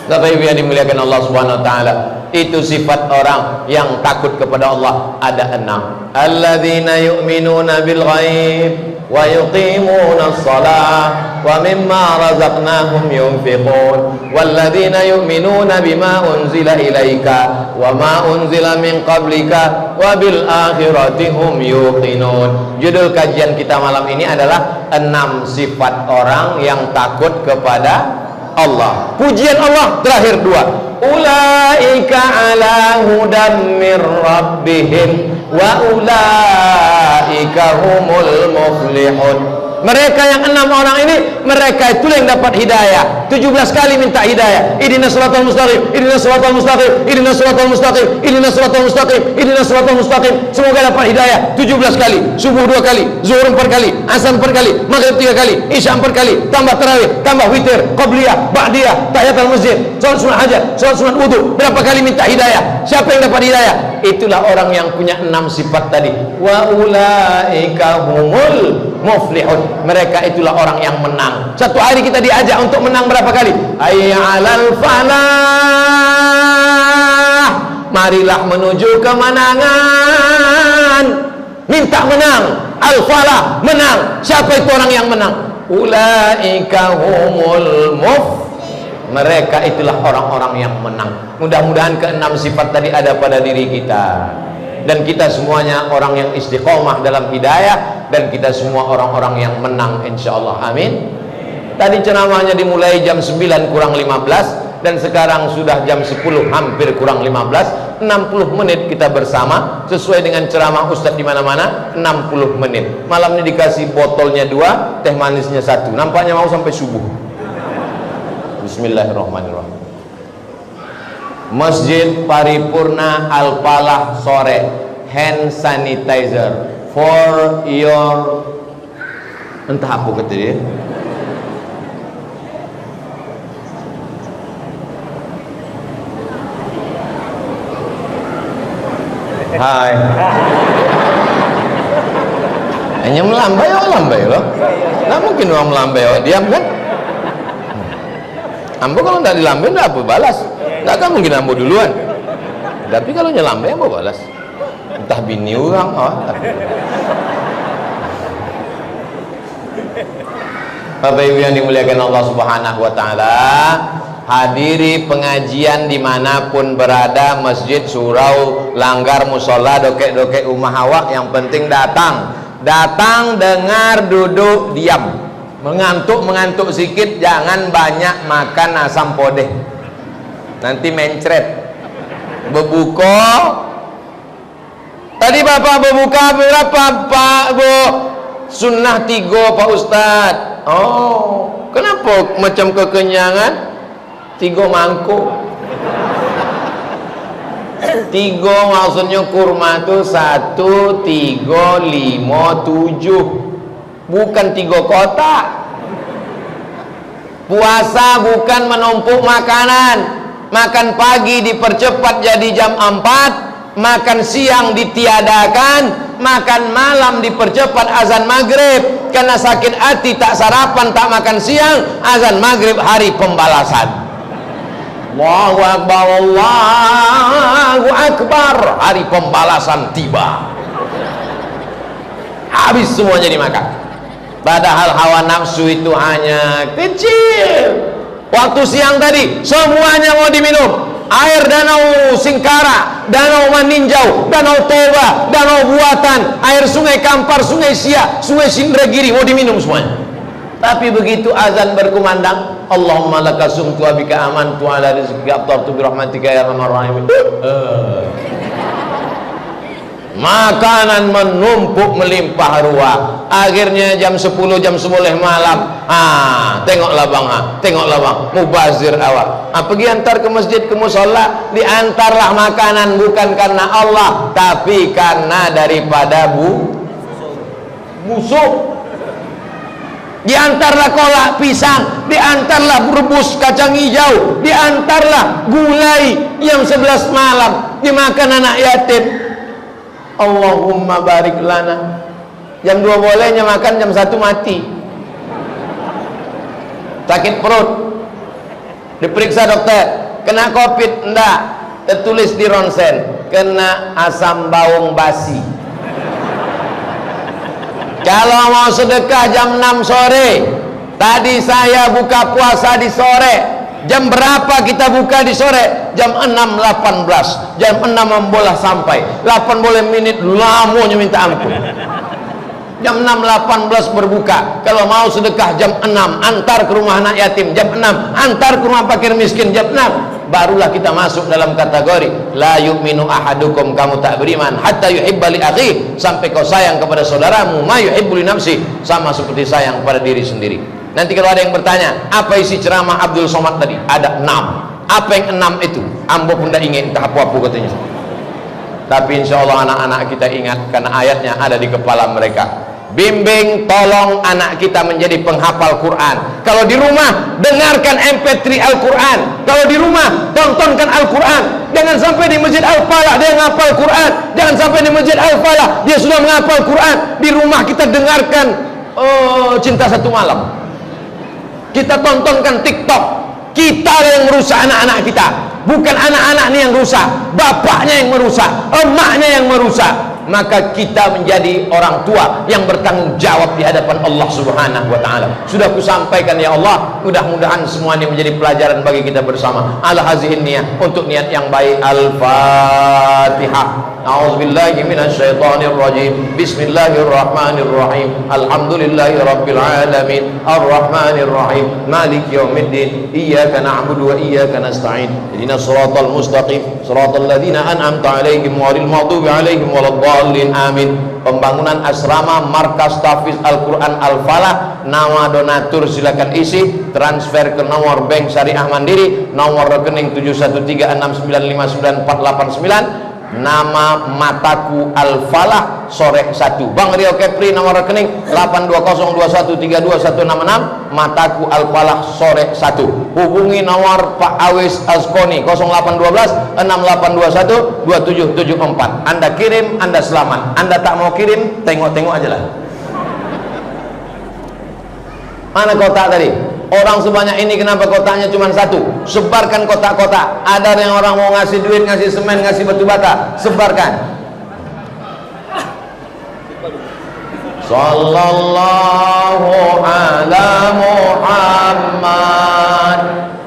Bapak Ibu yang dimuliakan Allah Subhanahu wa ta'ala, itu sifat orang yang takut kepada Allah. Ada 6. Alladzina yu'minuna bil ghaib wa yuqimuna as-salah wa mimma razaqnahum yunfiqun walladzina yu'minuna bima unzila ilaika wa ma unzila min qablika wa bil akhirati hum yuqinun. Judul kajian kita malam ini adalah 6 sifat orang yang takut kepada Allah, pujian Allah terakhir dua, ulaika ala hudam mir rabbihim wa ulaika humul muflihun. Mereka yang 6 orang ini, mereka itulah yang dapat hidayah. 17 kali minta hidayah. Ihdinas siratal mustaqim, ihdinas siratal mustaqim, ihdinas siratal mustaqim, ihdinas siratal mustaqim, ihdinas siratal mustaqim. Semoga dapat hidayah 17 kali. Subuh 2 kali, zuhur 4 kali, asar 4 kali, maghrib 3 kali, isya 4 kali, tambah tarawih, tambah witir, qabliyah, ba'diyah, tahiyatul masjid, salat sunat hajat, salat sunat wudu. Berapa kali minta hidayah? Siapa yang dapat hidayah? Itulah orang yang punya 6 sifat tadi. Wa ulaika humul muflihun. Mereka itulah orang yang menang. Satu hari kita diajak untuk menang berapa kali? Hayya 'alal falah. Marilah menuju kemenangan. Minta menang. Al-falah, menang. Siapa itu orang yang menang? Ulaika humul Mereka itulah orang-orang yang menang. Mudah-mudahan ke-6 sifat tadi ada pada diri kita. Dan kita semuanya orang yang istiqomah dalam hidayah, dan kita semua orang-orang yang menang insyaallah. Amin. Tadi ceramahnya dimulai jam 9 kurang 15 dan sekarang sudah jam 10 hampir kurang 15. 60 menit kita bersama sesuai dengan ceramah Ustadz di mana-mana. 60 menit. Malam ini dikasih botolnya 2, teh manisnya 1. Nampaknya mau sampai subuh. Bismillahirrahmanirrahim. Masjid Paripurna Al-Falah sore, hand sanitizer for your, entah apa kata dia. Hai. Hanya melambai loh. Nggak mungkin orang melambai diam kan? Ambo kalau nggak dilambai nggak apa balas. Nggak kan mungkin ambo duluan. Tapi kalau nyelambai ambo balas. Entah bini orang. Bapak Ibu yang dimuliakan Allah Subhanahu Wa Taala, hadiri pengajian dimanapun berada, masjid, surau, langgar, musola, dokek-dokek rumah awak, yang penting datang, dengar, duduk, diam. Mengantuk sedikit, jangan banyak makan asam podeh, nanti mencret. Berbuka tadi bapak berbuka berapa Pak Bu? Sunnah 3 Pak Ustadz. Oh, kenapa macam kekenyangan? 3 mangkuk. 3 maksudnya kurma tuh 1, 3, 5, 7. Bukan 3 kotak. Puasa bukan menumpuk makanan. Makan pagi dipercepat jadi jam 4, makan siang ditiadakan, makan malam dipercepat azan maghrib. Karena sakit hati tak sarapan, tak makan siang, azan maghrib hari pembalasan. Allahu Akbar, Allahu Akbar, hari pembalasan tiba. Habis semuanya dimakan. Padahal hawa nafsu itu hanya kecil. Waktu siang tadi semuanya mau diminum. Air danau Singkara, danau Maninjau, danau Toba, danau Buatan, air sungai Kampar, sungai Siak, sungai Sindragiri mau diminum semuanya. Tapi begitu azan berkumandang, Allahumma laka sumtu wa bika amantu ala rizqika aftartu bi rahmatika ya arhamar rahimin. Makanan menumpuk melimpah ruah. Akhirnya jam 10, jam 11 malam, tengoklah bang, tengoklah bang, mubazir awak. Pergi antar ke masjid, ke musola, diantarlah makanan bukan karena Allah, tapi karena daripada busuk. Diantarlah kolak pisang, diantarlah rebus kacang hijau, diantarlah gulai yang 11 malam dimakan anak yatim. Allahumma barik lana. Jam 2 bolehnya makan, jam 1 mati. Sakit perut, diperiksa dokter, kena covid? Enggak, tertulis di ronsen kena asam baung basi. Kalau mau sedekah jam 6 sore, tadi saya buka puasa di sore. Jam berapa kita buka di sore? Jam 6.18. Jam 6 membola sampai 8 boleh menit, lamanya minta ampun. Jam 6.18 berbuka. Kalau mau sedekah jam 6, antar ke rumah anak yatim jam 6, antar ke rumah fakir miskin jam 6. Barulah kita masuk dalam kategori la yu'minu ahadukum, kamu tak beriman hatta yuhibba li akhi, sampai kau sayang kepada saudaramu ma yuhibbu li nafsi, sama seperti sayang kepada diri sendiri. Nanti kalau ada yang bertanya, apa isi ceramah Abdul Somad tadi? Ada 6. Apa yang 6 itu? Ambo pun tidak ingin, tak apa-apa katanya. Tapi insya Allah anak-anak kita ingat, karena ayatnya ada di kepala mereka. Bimbing, tolong anak kita menjadi penghafal Quran. Kalau di rumah, dengarkan MP3 Al-Quran. Kalau di rumah, tontonkan Al-Quran. Jangan sampai di Masjid Al-Falah dia menghafal Quran. Jangan sampai di Masjid Al-Falah dia sudah menghafal Quran. Di rumah kita dengarkan Cinta Satu Malam. Kita tontonkan TikTok. Kita yang merusak anak-anak kita. Bukan anak-anak ini yang rusak, bapaknya yang merusak, emaknya yang merusak. Maka kita menjadi orang tua yang bertanggung jawab di hadapan Allah Subhanahu wa ta'ala. Sudah kusampaikan ya Allah, mudah-mudahan semua ini menjadi pelajaran bagi kita bersama. Ala hazihin niyah, untuk niat yang baik. Al-Fatihah. A'udzubillahi minasyaitonir rajim. Bismillahirrahmanirrahim. Alhamdulillahi rabbil alamin. Arrahmanir rahim. Maliki yaumiddin. Iyyaka na'budu wa iyyaka nasta'in. Ihdinas siratal mustaqim, siratal ladzina an'amta 'alaihim ghairil maghdubi 'alaihim waladdallin. Amin. Pembangunan asrama Markas Tahfiz Al-Quran Al-Falah, nama donatur silakan isi, transfer ke nomor Bank Syariah Mandiri, nomor rekening 71369594889, nama Mataku Al-Falah Sore 1. Bang Rio Kepri nomor rekening 82021321666, Mataku Al-Falah Sore 1. Hubungi nomor Pak Awis Azkoni 0822-6821-2774. Anda kirim, Anda selamat. Anda tak mau kirim, tengok-tengok aja lah. Mana kotak tadi? Orang sebanyak ini kenapa kotaknya cuma satu? Sebarkan kotak-kotak. Ada yang orang mau ngasih duit, ngasih semen, ngasih batu bata, sebarkan. Sallallahu ala Muhammad,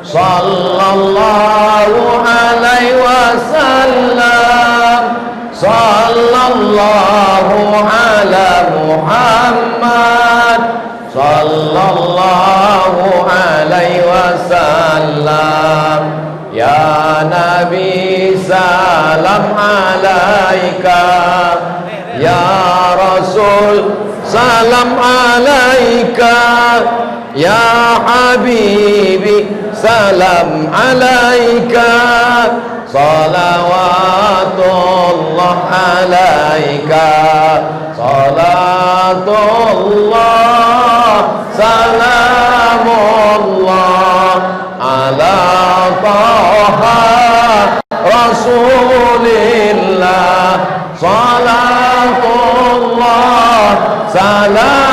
sallallahu alaihi wasallam, sallallahu ala Muhammad, sallallahu alaihi wasallam. Ya Nabi salam alaika, ya Rasul salam alaika, ya Habibi salam alaika, salawatullah alaika, salatullah salamullah ala taha rasulillah, salatullah salamullah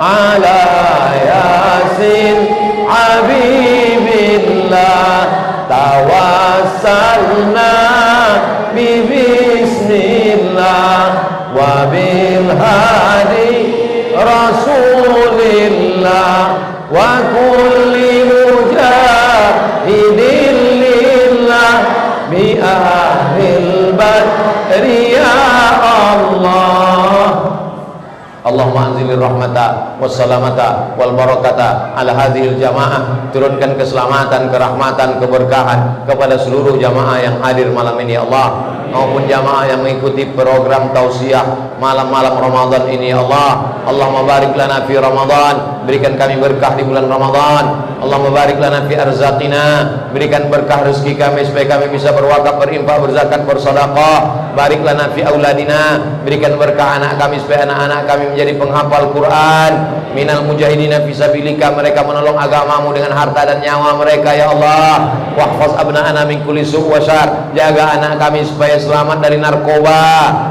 ala yasin habibillah, tawassalna bismillah wa bil hadi rasulillah wa kulli mujahidin lillah bi ahlil badri ya Allah. Allahumma anzilir rahmata wassalamata wal barakata ala hadhil jamaah. Turunkan keselamatan, kerahmatan, keberkahan kepada seluruh jamaah yang hadir malam ini ya Allah, maupun jamaah yang mengikuti program tausiah malam-malam Ramadan ini ya Allah. Allahumma barik lana fi Ramadan, berikan kami berkah di bulan Ramadan. Allahumma barik lana fi arzaqina, berikan berkah rezeki kami supaya kami bisa berwakaf, berinfak, berzakat, bersedekah. Barik lana fi auladina, berikan berkah anak kami supaya anak-anak kami menjadi penghafal Quran. Minal mujahidina fisabilika, mereka menolong agamamu dengan harta dan nyawa mereka ya Allah. Wahfaz abna'ana min kulli su' wa syar, jaga anak kami supaya selamat dari narkoba,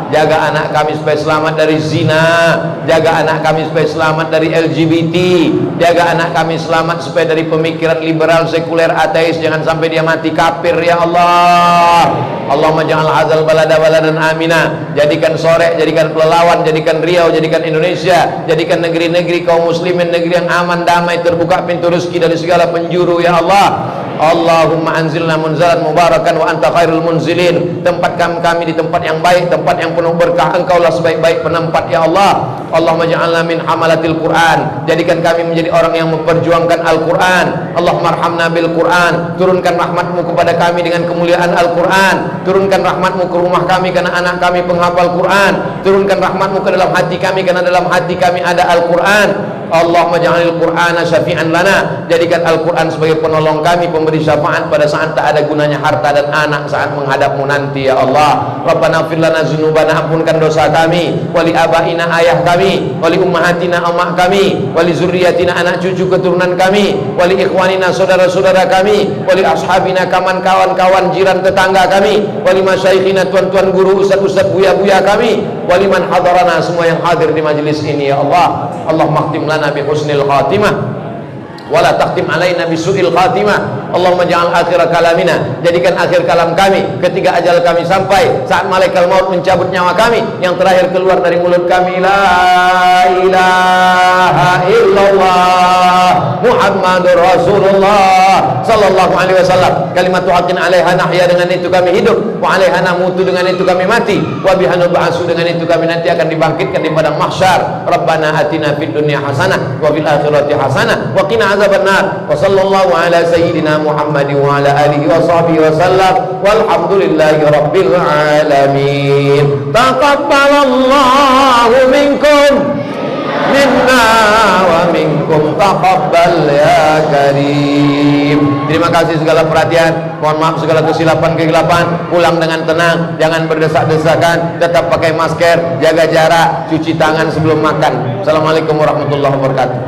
jaga anak kami supaya selamat dari zina, jaga anak kami supaya selamat dari LGBT, dinihi. Jaga anak kami selamat supaya dari pemikiran liberal, sekuler, ateis, jangan sampai dia mati kafir ya Allah. Allahumma ja'al hadzal balada baladan amina. Jadikan Sore, jadikan Pelalawan, jadikan Riau, jadikan Indonesia, jadikan negeri-negeri kaum muslimin negeri yang aman, damai, terbuka pintu rezeki dari segala penjuru ya Allah. Allahumma anzilna munzalan mubarakan wa anta khairul munzilin. Tempatkan kami di tempat yang baik, tempat yang penuh berkah. Engkaulah sebaik-baik penempat ya Allah. Allahumma ja'alna min hamalatil Quran. Jadikan kami menjadi orang yang memperjuangkan Al-Quran. Allahumma arhamna bil Quran. Turunkan rahmatmu kepada kami dengan kemuliaan Al-Quran. Turunkan rahmatmu ke rumah kami karena anak kami penghafal Quran. Turunkan rahmatmu ke dalam hati kami karena dalam hati kami ada Al-Quran. Allahumma ja'alil Qur'ana syafi'an lana. Jadikan Al-Quran sebagai penolong kami, pemberi syafaat pada saat tak ada gunanya harta dan anak saat menghadapmu nanti ya Allah. Rabbana fir lana dzunubana, ampunkan dosa kami, wali abaina ayah kami, wali ummahatina emak kami, wali zurriyatina anak cucu keturunan kami, wali ikhwanina saudara-saudara kami, wali ashabina kawan-kawan jiran tetangga kami, wali masyayikhina tuan-tuan guru, ustaz-ustaz, buya-buya kami, wali man hadarana, semua yang hadir di majelis ini ya Allah. Allahumma khtim lana bi husnil khatimah wala takhtim alaina bisu'il khatimah. Allahumma ja'al akhir kalamina, jadikan akhir kalam kami ketika ajal kami sampai, saat malaikat maut mencabut nyawa kami, yang terakhir keluar dari mulut kami la ilaha illallah Muhammadur Rasulullah sallallahu alaihi wasallam. Kalimat haqqin 'alaiha nahya, dengan itu kami hidup, wa 'alaiha namutu, dengan itu kami mati, wa biha nub'atsu, dengan itu kami nanti akan dibangkitkan di padang mahsyar. Rabbana atina fid dunya hasanah wa fil akhirati hasanah wa qina azabannar. Wa sallallahu ala sayyidina Muhammad wa ala alihi wa sahbihi wa sallam, walhamdulillahi rabbil alamin. Taqabbalallahu minkum minna wa minkum taqabbal ya karim. Terima kasih segala perhatian, mohon maaf segala kesilapan-kegelapan. Pulang dengan tenang, jangan berdesak-desakan, tetap pakai masker, jaga jarak, cuci tangan sebelum makan. Assalamualaikum warahmatullahi wabarakatuh.